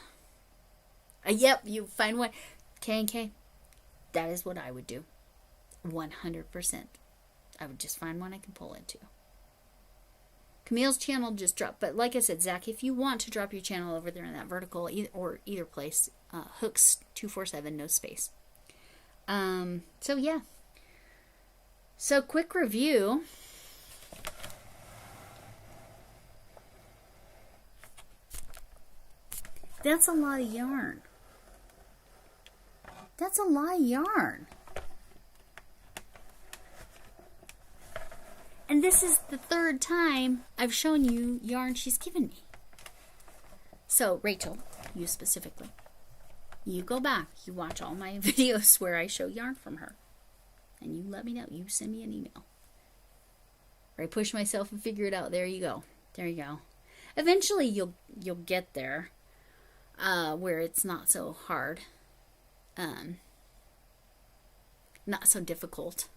Speaker 1: Yep, you find one. K&K, that is what I would do. 100%. I would just find one I can pull into. Camille's channel just dropped. But like I said, Zach, if you want to drop your channel over there in that vertical or either place, hooks 247, no space. So yeah. So quick review. That's a lot of yarn. That's a lot of yarn. And this is the third time I've shown you yarn she's given me. So, Rachel, you specifically, you go back, you watch all my videos where I show yarn from her. And you let me know. You send me an email. Or I push myself and figure it out. There you go. There you go. Eventually you'll get there. Where it's not so hard. Not so difficult.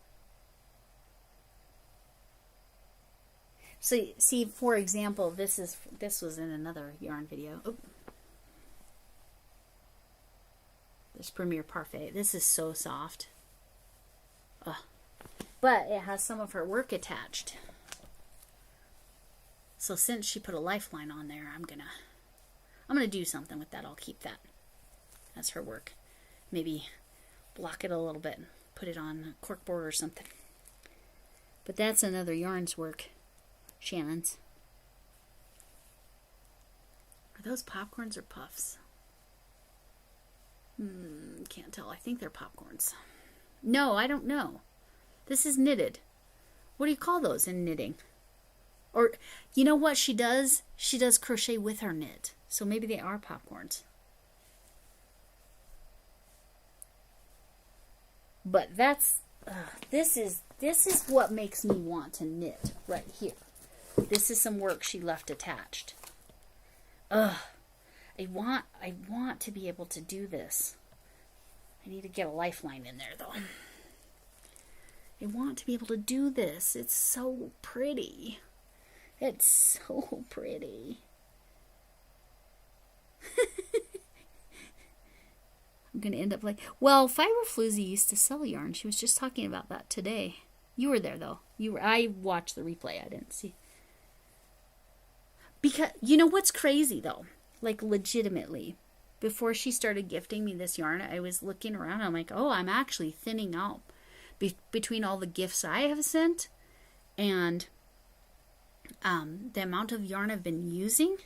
Speaker 1: So, see, for example, this was in another yarn video. Oh. This Premier Parfait. This is so soft. Ugh. But it has some of her work attached. So since she put a lifeline on there, I'm gonna do something with that. I'll keep that as her work. Maybe block it a little bit and put it on corkboard or something. But that's another yarn's work. Shannon's. Are those popcorns or puffs? Can't tell. I think they're popcorns. No, I don't know. This is knitted. What do you call those in knitting? Or, you know what she does? She does crochet with her knit. So maybe they are popcorns. But that's, this is what makes me want to knit right here. This is some work she left attached. I want to be able to do this. I need to get a lifeline in there though. I want to be able to do this. It's so pretty. It's so pretty. I'm going to end up like... Well, Fiber Floozy used to sell yarn. She was just talking about that today. You were there, though. I watched the replay. I didn't see. Because, you know what's crazy, though? Like, legitimately. Before she started gifting me this yarn, I was looking around. I'm like, oh, I'm actually thinning out between all the gifts I have sent and the amount of yarn I've been using.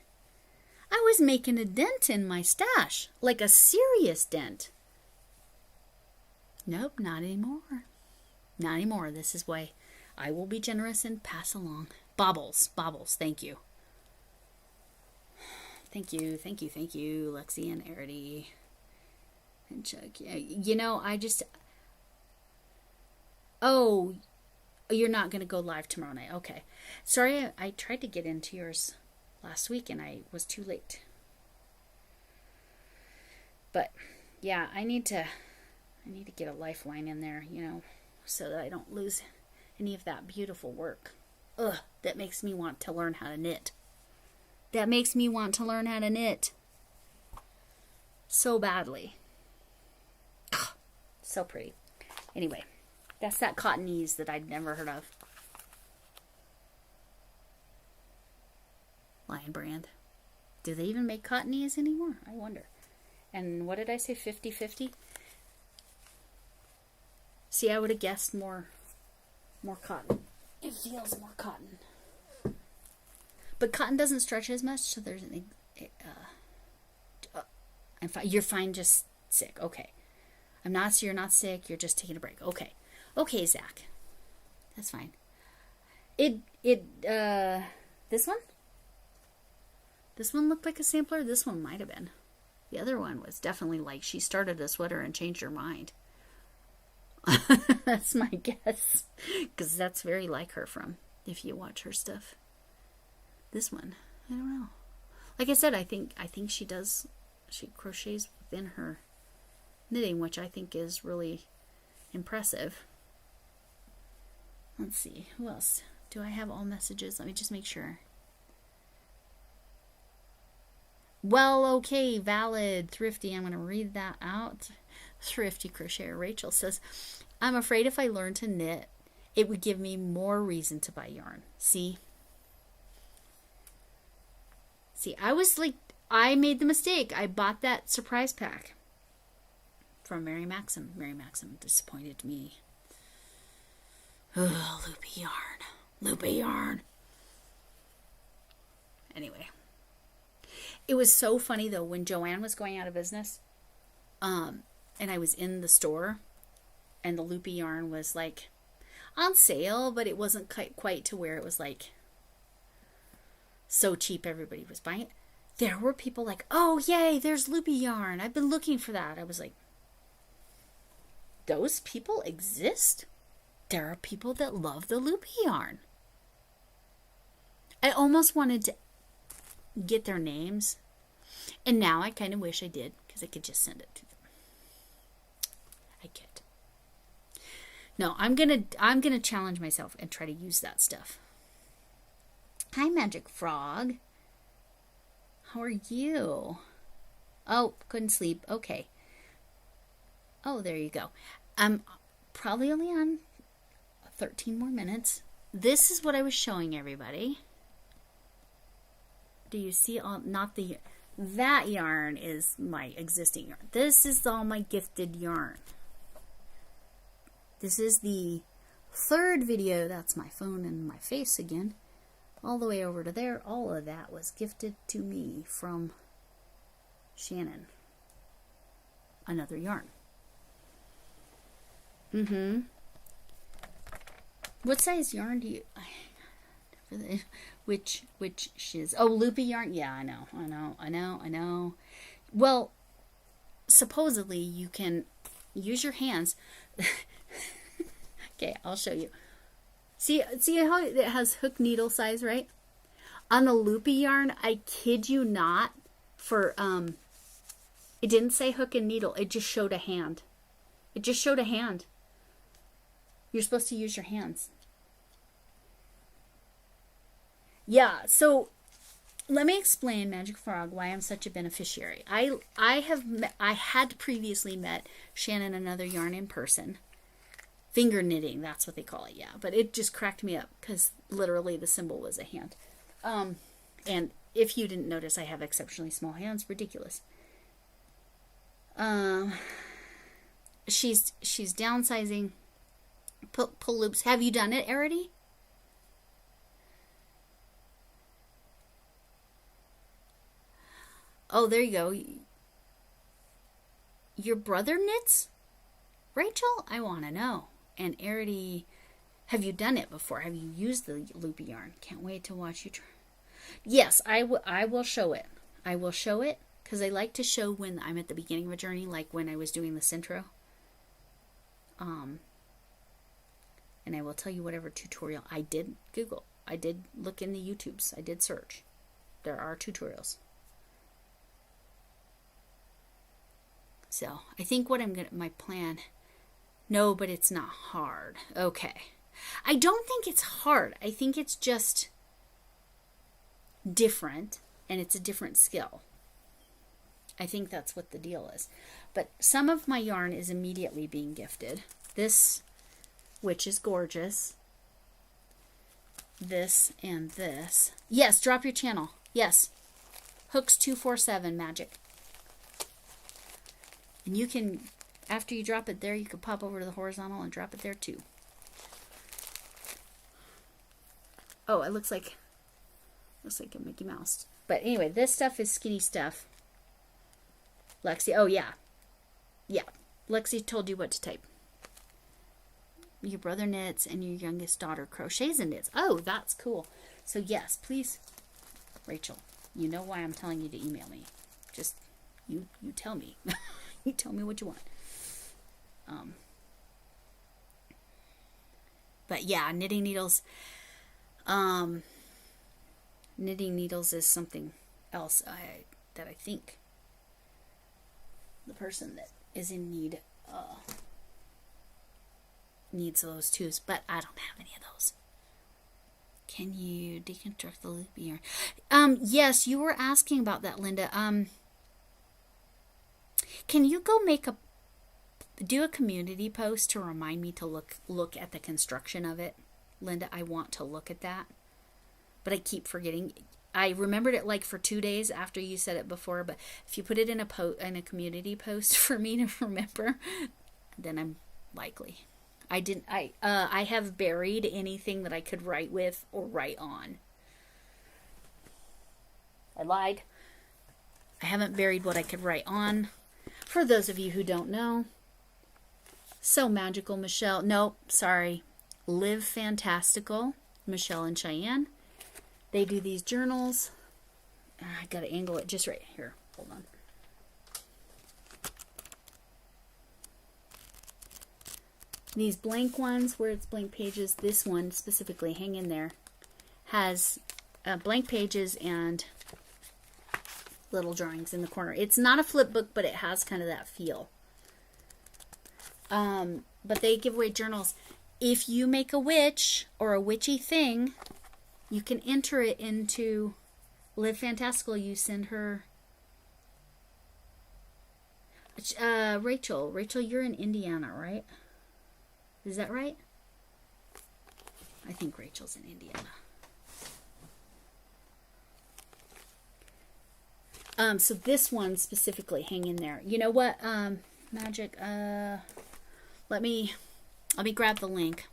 Speaker 1: I was making a dent in my stash. Like a serious dent. Nope, not anymore. Not anymore. This is why I will be generous and pass along. Baubles, thank you. Thank you, Lexi and Arity. And Chuck. You know, oh, you're not going to go live tomorrow night. Okay. Sorry, I tried to get into yours last week and I was too late. But yeah, I need to get a lifeline in there, you know, so that I don't lose any of that beautiful work. Ugh, that makes me want to learn how to knit. So badly. So pretty. Anyway, that's that cottonese that I'd never heard of. Lion Brand. Do they even make cottonese anymore? I wonder. And what did I say? 50-50? See, I would have guessed more cotton. It feels more cotton. But cotton doesn't stretch as much, so there's an... you're fine, just sick. Okay. You're not sick, you're just taking a break. Okay. Okay, Zach. That's fine. This one? This one looked like a sampler? This one might have been. The other one was definitely like she started a sweater and changed her mind. That's my guess. Because that's very like her from, if you watch her stuff. This one, I don't know. Like I said, I think she crochets within her knitting, which I think is really impressive. Let's see, who else? Do I have all messages? Let me just make sure. Well, okay, valid, thrifty. I'm going to read that out. Thrifty Crocheter Rachel says, I'm afraid if I learned to knit, it would give me more reason to buy yarn. See, I made the mistake. I bought that surprise pack from Mary Maxim. Mary Maxim disappointed me. Oh, loopy yarn. Anyway. It was so funny, though, when Joanne was going out of business, and I was in the store, and the loopy yarn was, like, on sale, but it wasn't quite to where it was, like, so cheap everybody was buying it. There were people like, oh, yay, there's loopy yarn. I've been looking for that. I was like, those people exist? There are people that love the loopy yarn. I almost wanted to get their names, and now I kind of wish I did, because I could just send it to them. I can't. No, I'm gonna challenge myself and try to use that stuff. Hi, Magic Frog. How are you? Oh, couldn't sleep. Okay. Oh, there you go. I'm probably only on 13 more minutes. This is what I was showing everybody. Do you see all, not the, that yarn is my existing yarn. This is all my gifted yarn. This is the third video. That's my phone and my face again. All the way over to there. All of that was gifted to me from Shannon. Another yarn. What size yarn do you... Which shiz? Oh, loopy yarn? Yeah, I know. Well, supposedly you can use your hands. Okay, I'll show you. See how it has hook needle size, right? On the loopy yarn, I kid you not, for it didn't say hook and needle. It just showed a hand. You're supposed to use your hands. Yeah, so let me explain, Magic Frog, why I'm such a beneficiary. I had previously met Shannon Another Yarn in person. Finger knitting, that's what they call it, yeah. But it just cracked me up because literally the symbol was a hand. And if you didn't notice, I have exceptionally small hands. Ridiculous. She's downsizing. Pull loops. Have you done it, Arity? Oh, there you go. Your brother knits? Rachel? I want to know. And Arity, have you done it before? Have you used the loopy yarn? Can't wait to watch you try. Yes, I will show it. I will show it because I like to show when I'm at the beginning of a journey, like when I was doing this intro. And I will tell you whatever tutorial I did Google. I did look in the YouTubes. I did search. There are tutorials. So I think what I'm gonna, my plan, no, but it's not hard. Okay. I don't think it's hard. I think it's just different, and it's a different skill. I think that's what the deal is. But some of my yarn is immediately being gifted. This, which is gorgeous. This and this. Yes, drop your channel. Yes. Hooks 247 magic. And you can, after you drop it there, you can pop over to the horizontal and drop it there too. Oh, it looks like a Mickey Mouse. But anyway, this stuff is skinny stuff. Lexi, oh yeah. Yeah. Lexi told you what to type. Your brother knits and your youngest daughter crochets and knits. Oh, that's cool. So yes, please, Rachel, you know why I'm telling you to email me. Just, you tell me. You tell me what you want. But yeah, knitting needles. Knitting needles is something else that I think the person that is in need needs those too, but I don't have any of those. Can you deconstruct the loopy yarn? Yes, you were asking about that, Linda. Can you go do a community post to remind me to look at the construction of it, Linda? I want to look at that, but I keep forgetting. I remembered it like for 2 days after you said it before, but if you put it in a community post for me to remember, then I'm likely. I have buried anything that I could write with or write on. I lied. I haven't buried what I could write on. For those of you who don't know, So Magical Michelle. Nope, sorry. Live Fantastical, Michelle and Cheyenne. They do these journals. I gotta angle it just right here. Hold on. These blank ones where it's blank pages, this one specifically, hang in there, has blank pages and little drawings in the corner. It's not a flip book, but it has kind of that feel. But they give away journals. If you make a witch or a witchy thing, you can enter it into Live Fantastical. You send her... Rachel, you're in Indiana, right? Is that right? I think Rachel's in Indiana. So this one specifically, hang in there. You know what? Magic. Let me grab the link.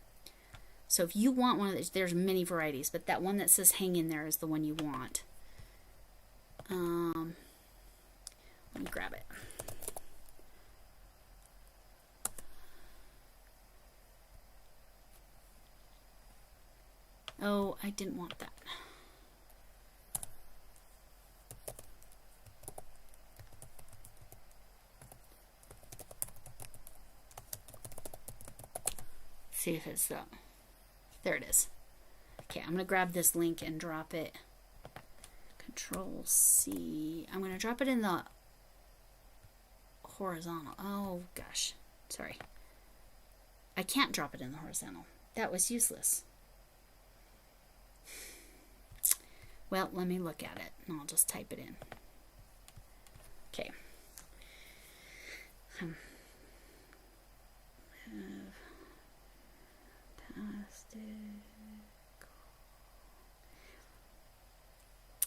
Speaker 1: So if you want one of these, there's many varieties, but that one that says hang in there is the one you want. Let me grab it. Oh, I didn't want that. See if it's the... There it is. Okay, I'm going to grab this link and drop it. Control C. I'm going to drop it in the horizontal. Oh, gosh. Sorry. I can't drop it in the horizontal. That was useless. Well, let me look at it, and I'll just type it in. Okay. Fantastic.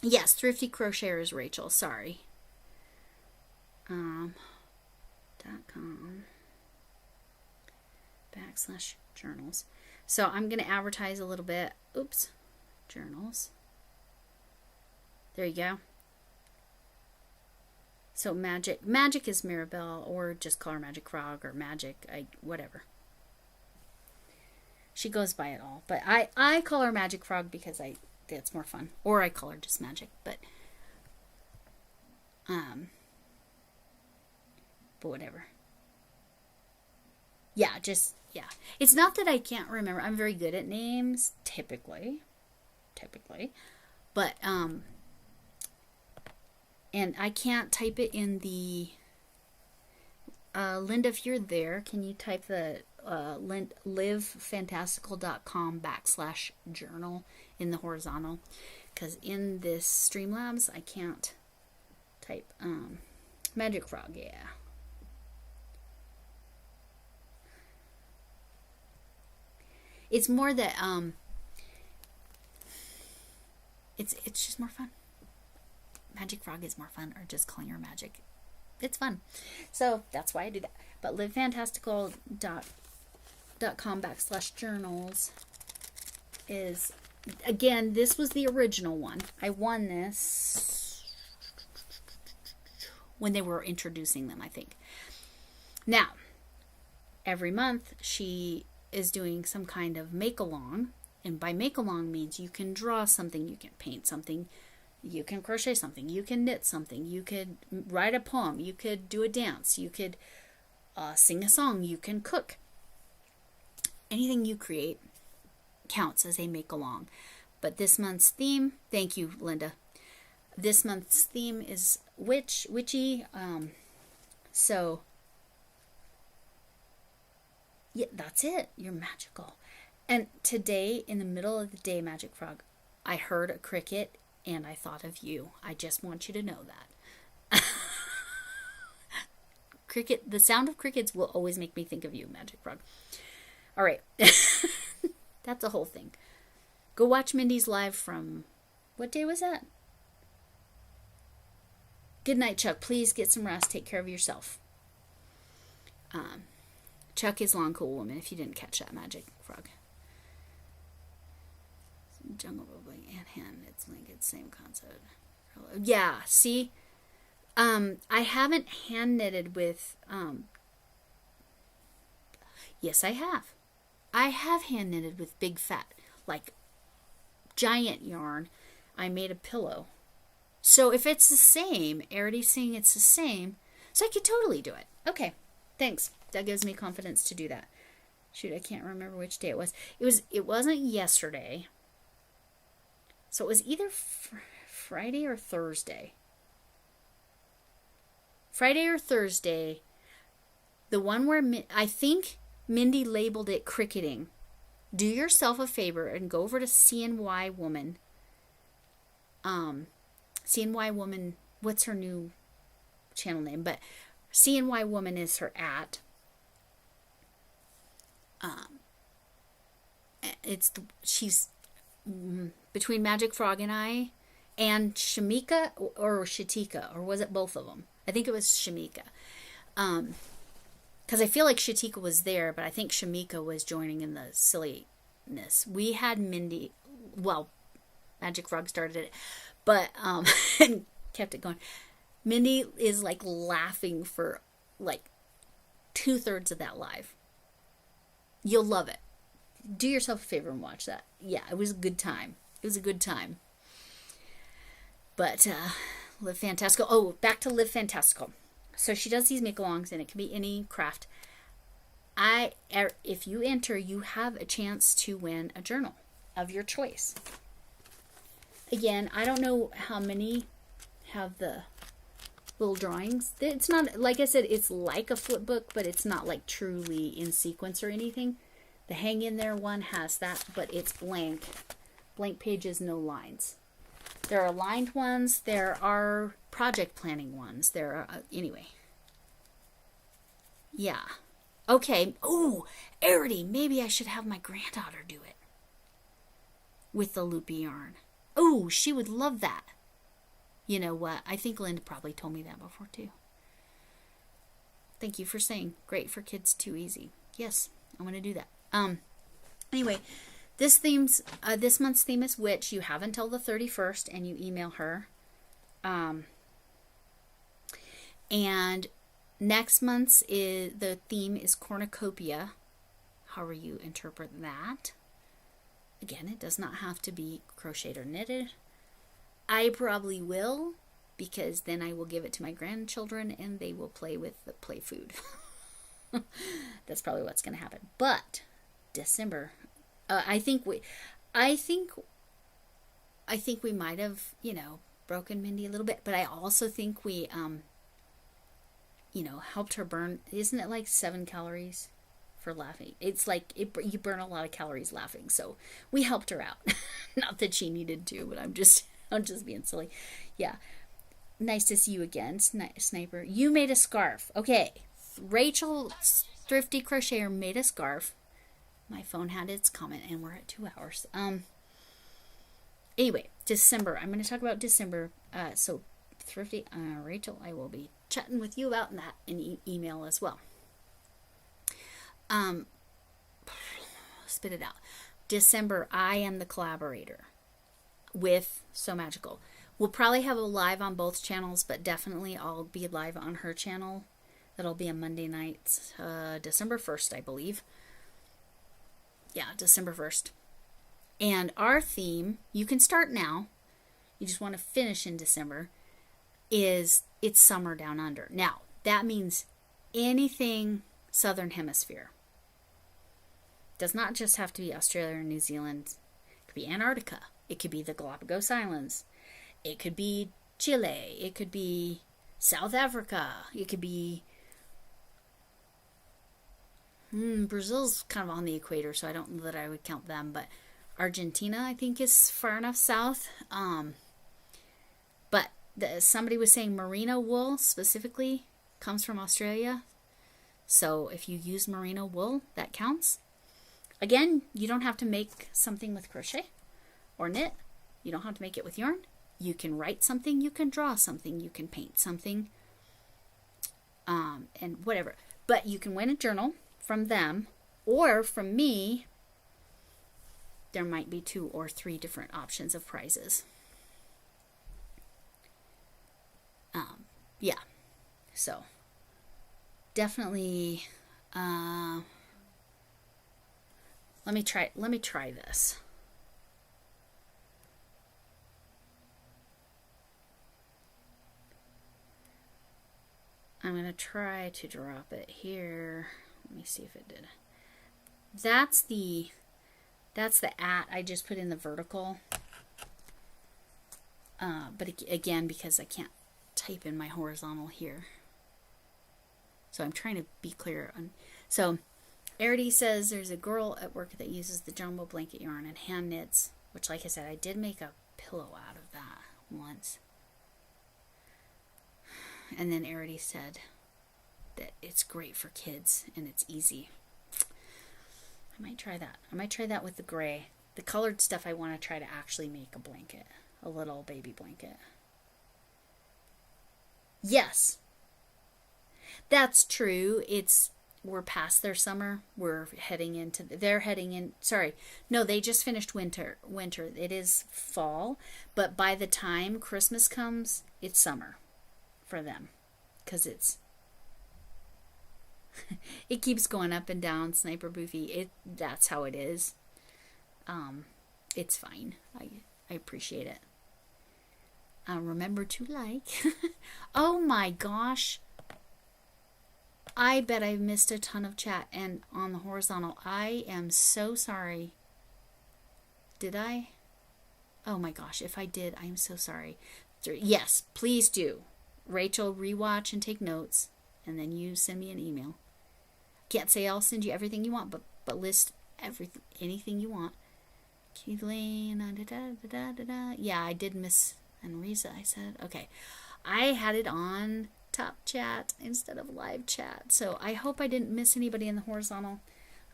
Speaker 1: Yes, Thrifty Crocheter is Rachel. Sorry. .com /journals. So I'm going to advertise a little bit. Oops. Journals. There you go. So Magic is Mirabelle, or just call her Magic Frog or Magic, whatever. She goes by it all, but I call her Magic Frog because it's more fun, or I call her just Magic. But But whatever. Yeah, just, yeah. It's not that I can't remember. I'm very good at names, typically. But, and I can't type it in the, Linda, if you're there, can you type the, livefantastical.com/journal in the horizontal? Because in this Streamlabs, I can't type, Magic Frog, yeah. It's more that it's just more fun. Magic Frog is more fun, or just calling her Magic. It's fun. So that's why I do that. But livefantastical.com/journals is, again, this was the original one. I won this when they were introducing them, I think. Now, every month she is doing some kind of make-along. And by make-along means you can draw something, you can paint something, you can crochet something, you can knit something, you could write a poem, you could do a dance, you could sing a song, you can cook. Anything you create counts as a make-along. But this month's theme, thank you, Linda. This month's theme is witchy. So yeah, that's it. You're magical. And today, in the middle of the day, Magic Frog, I heard a cricket and I thought of you. I just want you to know that. The sound of crickets will always make me think of you, Magic Frog. All right. That's a whole thing. Go watch Mindy's live from, what day was that? Good night, Chuck. Please get some rest. Take care of yourself. Chuck is Long Cool Woman, if you didn't catch that, Magic Frog. Jungle Bubbling and hand knits blanket, same concept. Yeah, see? I haven't hand knitted with, yes, I have. I have hand knitted with big fat, like, giant yarn. I made a pillow. So if it's the same, Arity's saying it's the same, so I could totally do it. Okay, thanks. That gives me confidence to do that. Shoot, I can't remember which day it was. It wasn't yesterday. So it was either Friday or Thursday. Friday or Thursday. The one where I think Mindy labeled it cricketing. Do yourself a favor and go over to CNY Woman. CNY Woman, what's her new channel name? But CNY Woman is her @ she's between Magic Frog and I, and Shamika or Shatika, or was it both of them? I think it was Shamika. Because I feel like Shatika was there, but I think Shamika was joining in the silliness. We had Mindy, well, Magic Frog started it, but and kept it going. Mindy is like laughing for like 2/3 of that live. You'll love it. Do yourself a favor and watch that. Yeah, it was a good time. But Live Fantastical. Oh, back to Live Fantastical. So she does these make-alongs, and it can be any craft. If you enter, you have a chance to win a journal of your choice. Again, I don't know how many have the little drawings. It's not, like I said, it's like a flip book, but it's not like truly in sequence or anything. The Hang In There one has that, but it's blank. Blank pages, no lines. There are lined ones. There are project planning ones. There are, anyway. Yeah. Okay. Oh, Arity, maybe I should have my granddaughter do it. With the loopy yarn. Oh, she would love that. You know what? I think Linda probably told me that before too. Thank you for saying. Great for kids, too easy. Yes, I'm going to do that. Anyway, this month's theme is witch. You have until the 31st, and you email her. And next month's the theme is cornucopia. However you interpret that. Again, it does not have to be crocheted or knitted. I probably will because then I will give it to my grandchildren and they will play with the play food. That's probably what's going to happen. But December, I think we might have, broken Mindy a little bit, but I also think we, helped her burn. Isn't it like 7 calories for laughing? It's like you burn a lot of calories laughing. So we helped her out. Not that she needed to, but I'm just being silly. Yeah. Nice to see you again, Sniper. You made a scarf. Okay. Rachel, Thrifty Crocheter, made a scarf. My phone had its comment, and we're at 2 hours. Anyway, December. I'm going to talk about December. So, Thrifty, Rachel, I will be chatting with you about that in email as well. Spit it out. December, I am the collaborator with So Magical. We'll probably have a live on both channels, but definitely I'll be live on her channel. That'll be a Monday night, December 1st, I believe. Yeah, December 1st. And our theme, you can start now, you just want to finish in December, is It's Summer Down Under. Now, that means anything Southern Hemisphere. Does not just have to be Australia or New Zealand. It could be Antarctica. It could be the Galapagos Islands. It could be Chile. It could be South Africa. It could be... Brazil's kind of on the equator, so I don't know that I would count them, but Argentina, I think, is far enough south. But somebody was saying merino wool specifically comes from Australia. So if you use merino wool, that counts. Again, you don't have to make something with crochet or knit. You don't have to make it with yarn. You can write something, you can draw something, you can paint something, and whatever. But you can win a journal from them, or from me. There might be 2 or 3 different options of prizes. Yeah. So definitely let me try this. I'm going to try to drop it here. Let me see if it did. That's the @ I just put in the vertical. But again, because I can't type in my horizontal here. So I'm trying to be clear. So Arity says there's a girl at work that uses the jumbo blanket yarn and hand knits, which, like I said, I did make a pillow out of that once. And then Arity said that it's great for kids and it's easy. I might try that. I might try that with the gray. The colored stuff, I want to try to actually make a blanket. A little baby blanket. Yes. That's true. We're past their summer. We're heading into... Sorry. No, they just finished winter. It is fall. But by the time Christmas comes, it's summer for them. Because it keeps going up and down, Sniper Boofy. That's how it is. It's fine. I appreciate it. Remember to like. Oh my gosh. I bet I missed a ton of chat and on the horizontal. I am so sorry. Did I? Oh my gosh. If I did, I'm so sorry. Yes, please do. Rachel, rewatch and take notes. And then you send me an email. Can't say I'll send you everything you want, but list anything you want. Kathleen, yeah, I did miss, and Riza, I said, okay. I had it on top chat instead of live chat, so I hope I didn't miss anybody in the horizontal.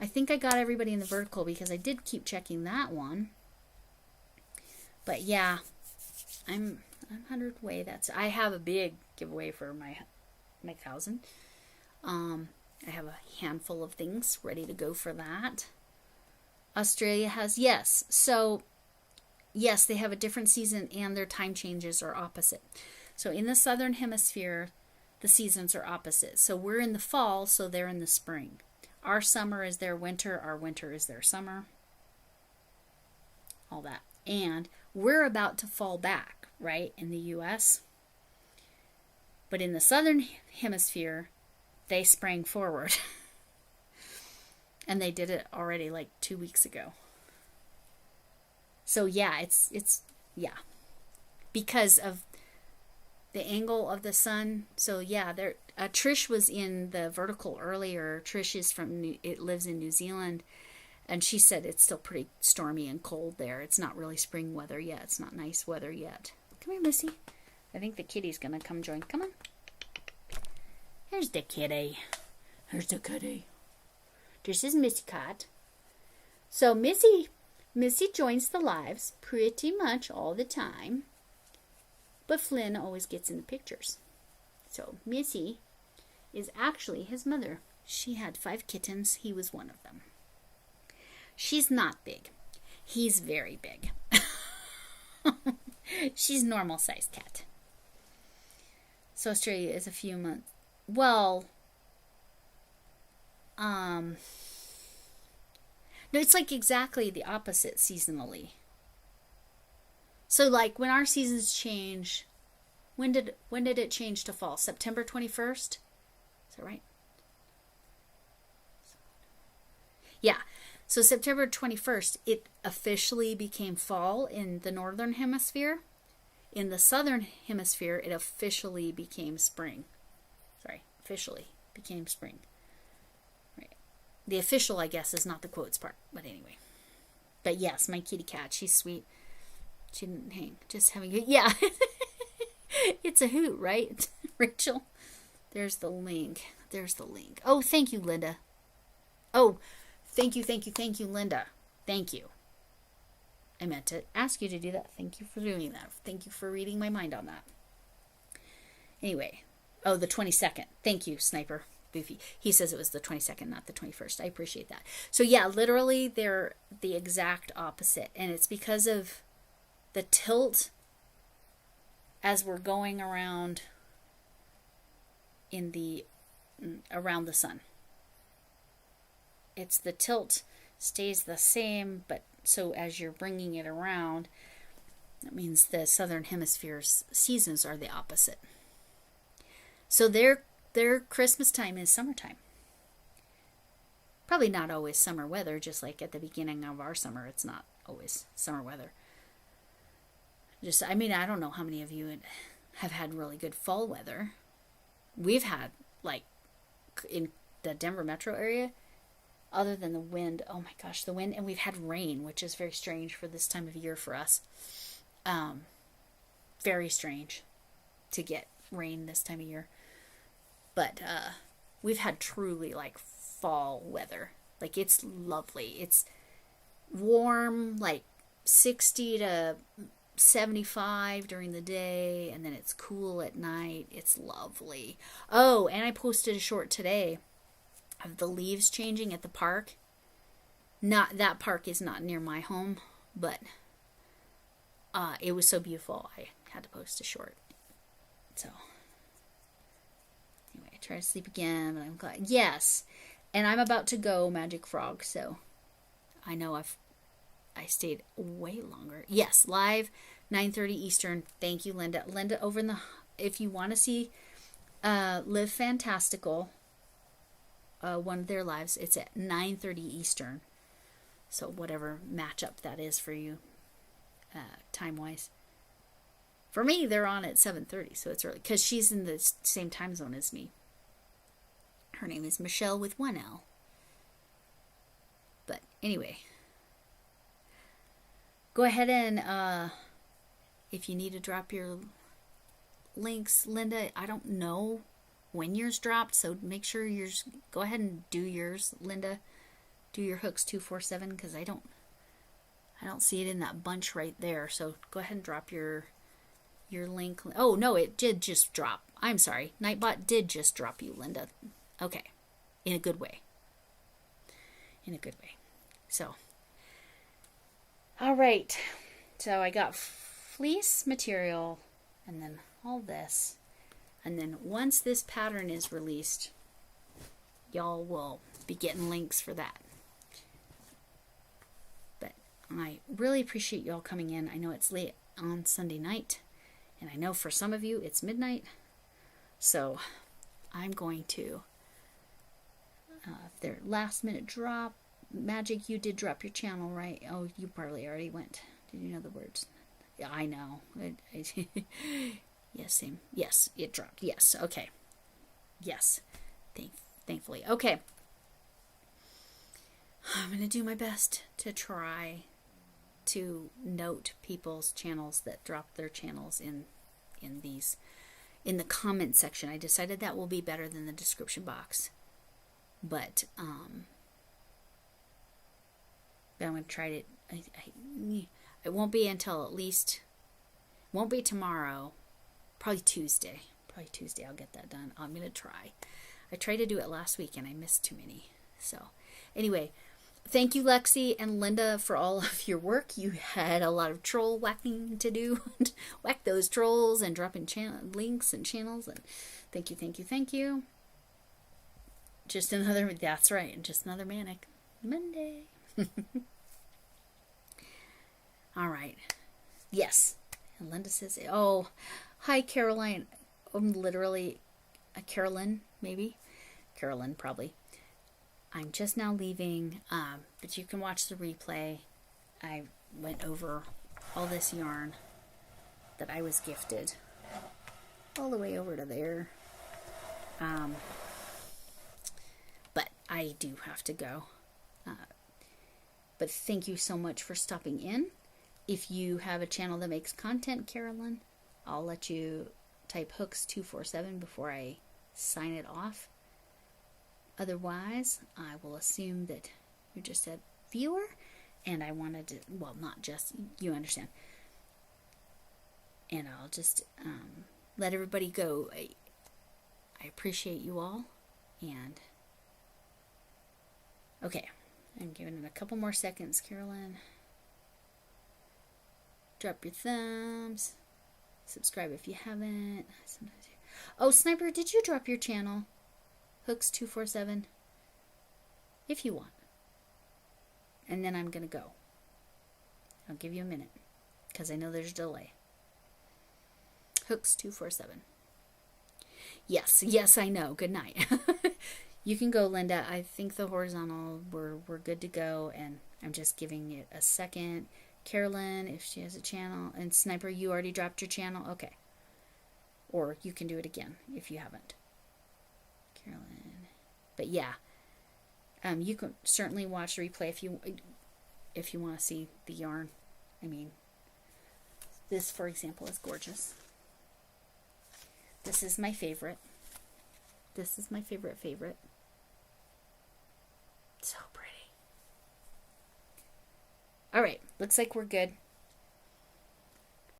Speaker 1: I think I got everybody in the vertical because I did keep checking that one. But yeah, I'm 100 way. I have a big giveaway for my 1,000. I have a handful of things ready to go for that. Australia has, yes. So, yes, they have a different season and their time changes are opposite. So, in the Southern Hemisphere, the seasons are opposite. So, we're in the fall, so they're in the spring. Our summer is their winter. Our winter is their summer. All that. And we're about to fall back, right, in the U.S. But in the southern hemisphere, they sprang forward. And they did it already like 2 weeks ago. So yeah, it's yeah. Because of the angle of the sun. So yeah, there Trish was in the vertical earlier. Trish is it lives in New Zealand, and she said it's still pretty stormy and cold there. It's not really spring weather yet. It's not nice weather yet. Come here, Missy. I think the kitty's gonna come join. Come on. Here's the kitty. Here's the kitty. This is Missy Cat. So Missy joins the lives pretty much all the time. But Flynn always gets in the pictures. So Missy is actually his mother. She had 5 kittens. He was one of them. She's not big. He's very big. She's normal sized cat. So Australia is a few months. Well, no, it's like exactly the opposite seasonally. So like when our seasons change, when did it change to fall? September 21st? Is that right? Yeah. So September 21st, it officially became fall in the northern hemisphere. In the southern hemisphere, it officially became spring. Officially became spring. Right. The official, I guess, is not the quotes part. But anyway. But yes, my kitty cat, she's sweet. She didn't hang. Just having a... Yeah. It's a hoot, right? Rachel? There's the link. Oh, thank you, Linda. Oh, thank you, Linda. Thank you. I meant to ask you to do that. Thank you for doing that. Thank you for reading my mind on that. Anyway. Oh, the 22nd. Thank you, Sniper Boofy. He says it was the 22nd, not the 21st. I appreciate that. So yeah, literally they're the exact opposite. And it's because of the tilt as we're going around around the sun. It's the tilt stays the same, but so as you're bringing it around, that means the southern hemisphere's seasons are the opposite. So their Christmas time is summertime. Probably not always summer weather, just like at the beginning of our summer, it's not always summer weather. I don't know how many of you have had really good fall weather. We've had, like, in the Denver metro area, other than the wind, oh my gosh, the wind, and we've had rain, which is very strange for this time of year for us. Very strange to get rain this time of year. But we've had truly like fall weather. Like it's lovely. It's warm, like 60 to 75 during the day, and then it's cool at night. It's lovely. Oh, and I posted a short today of the leaves changing at the park. That park is not near my home, but it was so beautiful. I had to post a short. So anyway, I try to sleep again, but I'm glad. Yes, and I'm about to go Magic Frog, so I know I stayed way longer. Yes, live 9:30 Eastern. Thank you, Linda. Linda, over in if you want to see Live Fantastical, one of their lives, it's at 9:30 Eastern. So whatever matchup that is for you, time-wise. For me, they're on at 7:30, so it's early. Because she's in the same time zone as me. Her name is Michelle with 1 L. But anyway, go ahead and, if you need to drop your links, Linda, I don't know when yours dropped, so make sure yours, go ahead and do yours, Linda. Do your hooks 247, because I don't see it in that bunch right there, so go ahead and drop your link. Oh, no, it did just drop. I'm sorry. Nightbot did just drop you, Linda. Okay. In a good way. So. All right. So I got fleece material and then all this. And then once this pattern is released, y'all will be getting links for that. But I really appreciate y'all coming in. I know it's late on Sunday night. And I know for some of you it's midnight. So I'm going to, their last minute drop. Magic, you did drop your channel, right? Oh, you probably already went. Did you know the words? Yeah, I know. Yes, same. Yes, it dropped. Yes, okay. Yes, thankfully. Okay. I'm going to do my best to try to note people's channels that drop their channels in the comment section. I decided that will be better than the description box. But I'm going to try to it won't be until at least, won't be tomorrow, probably Tuesday I'll get that done. I'm going to try. I tried to do it last week and I missed too many. So anyway, thank you, Lexi and Linda, for all of your work. You had a lot of troll whacking to do. Whack those trolls and dropping links and channels. And thank you. Just another, that's right, just another manic Monday. All right. Yes. And Linda says, oh, hi, Caroline. I'm literally, Carolyn, maybe? Carolyn, probably. I'm just now leaving, but you can watch the replay. I went over all this yarn that I was gifted all the way over to there. But I do have to go. But thank you so much for stopping in. If you have a channel that makes content, Carolyn, I'll let you type hooks247 before I sign it off. Otherwise, I will assume that you're just a viewer, and I wanted to, well, not just, you understand. And I'll just let everybody go. I appreciate you all, and okay, I'm giving it a couple more seconds, Carolyn. Drop your thumbs. Subscribe if you haven't. Oh, Sniper, did you drop your channel? Hooks247. If you want. And then I'm going to go. I'll give you a minute. Because I know there's a delay. Hooks247. Yes, I know. Good night. You can go, Linda. I think the horizontal, we're good to go. And I'm just giving it a second. Carolyn, if she has a channel. And Sniper, you already dropped your channel? Okay. Or you can do it again if you haven't. Carolyn. But yeah. You can certainly watch the replay if you want to see the yarn. I mean, this, for example, is gorgeous. This is my favorite. This is my favorite. So pretty. All right, looks like we're good.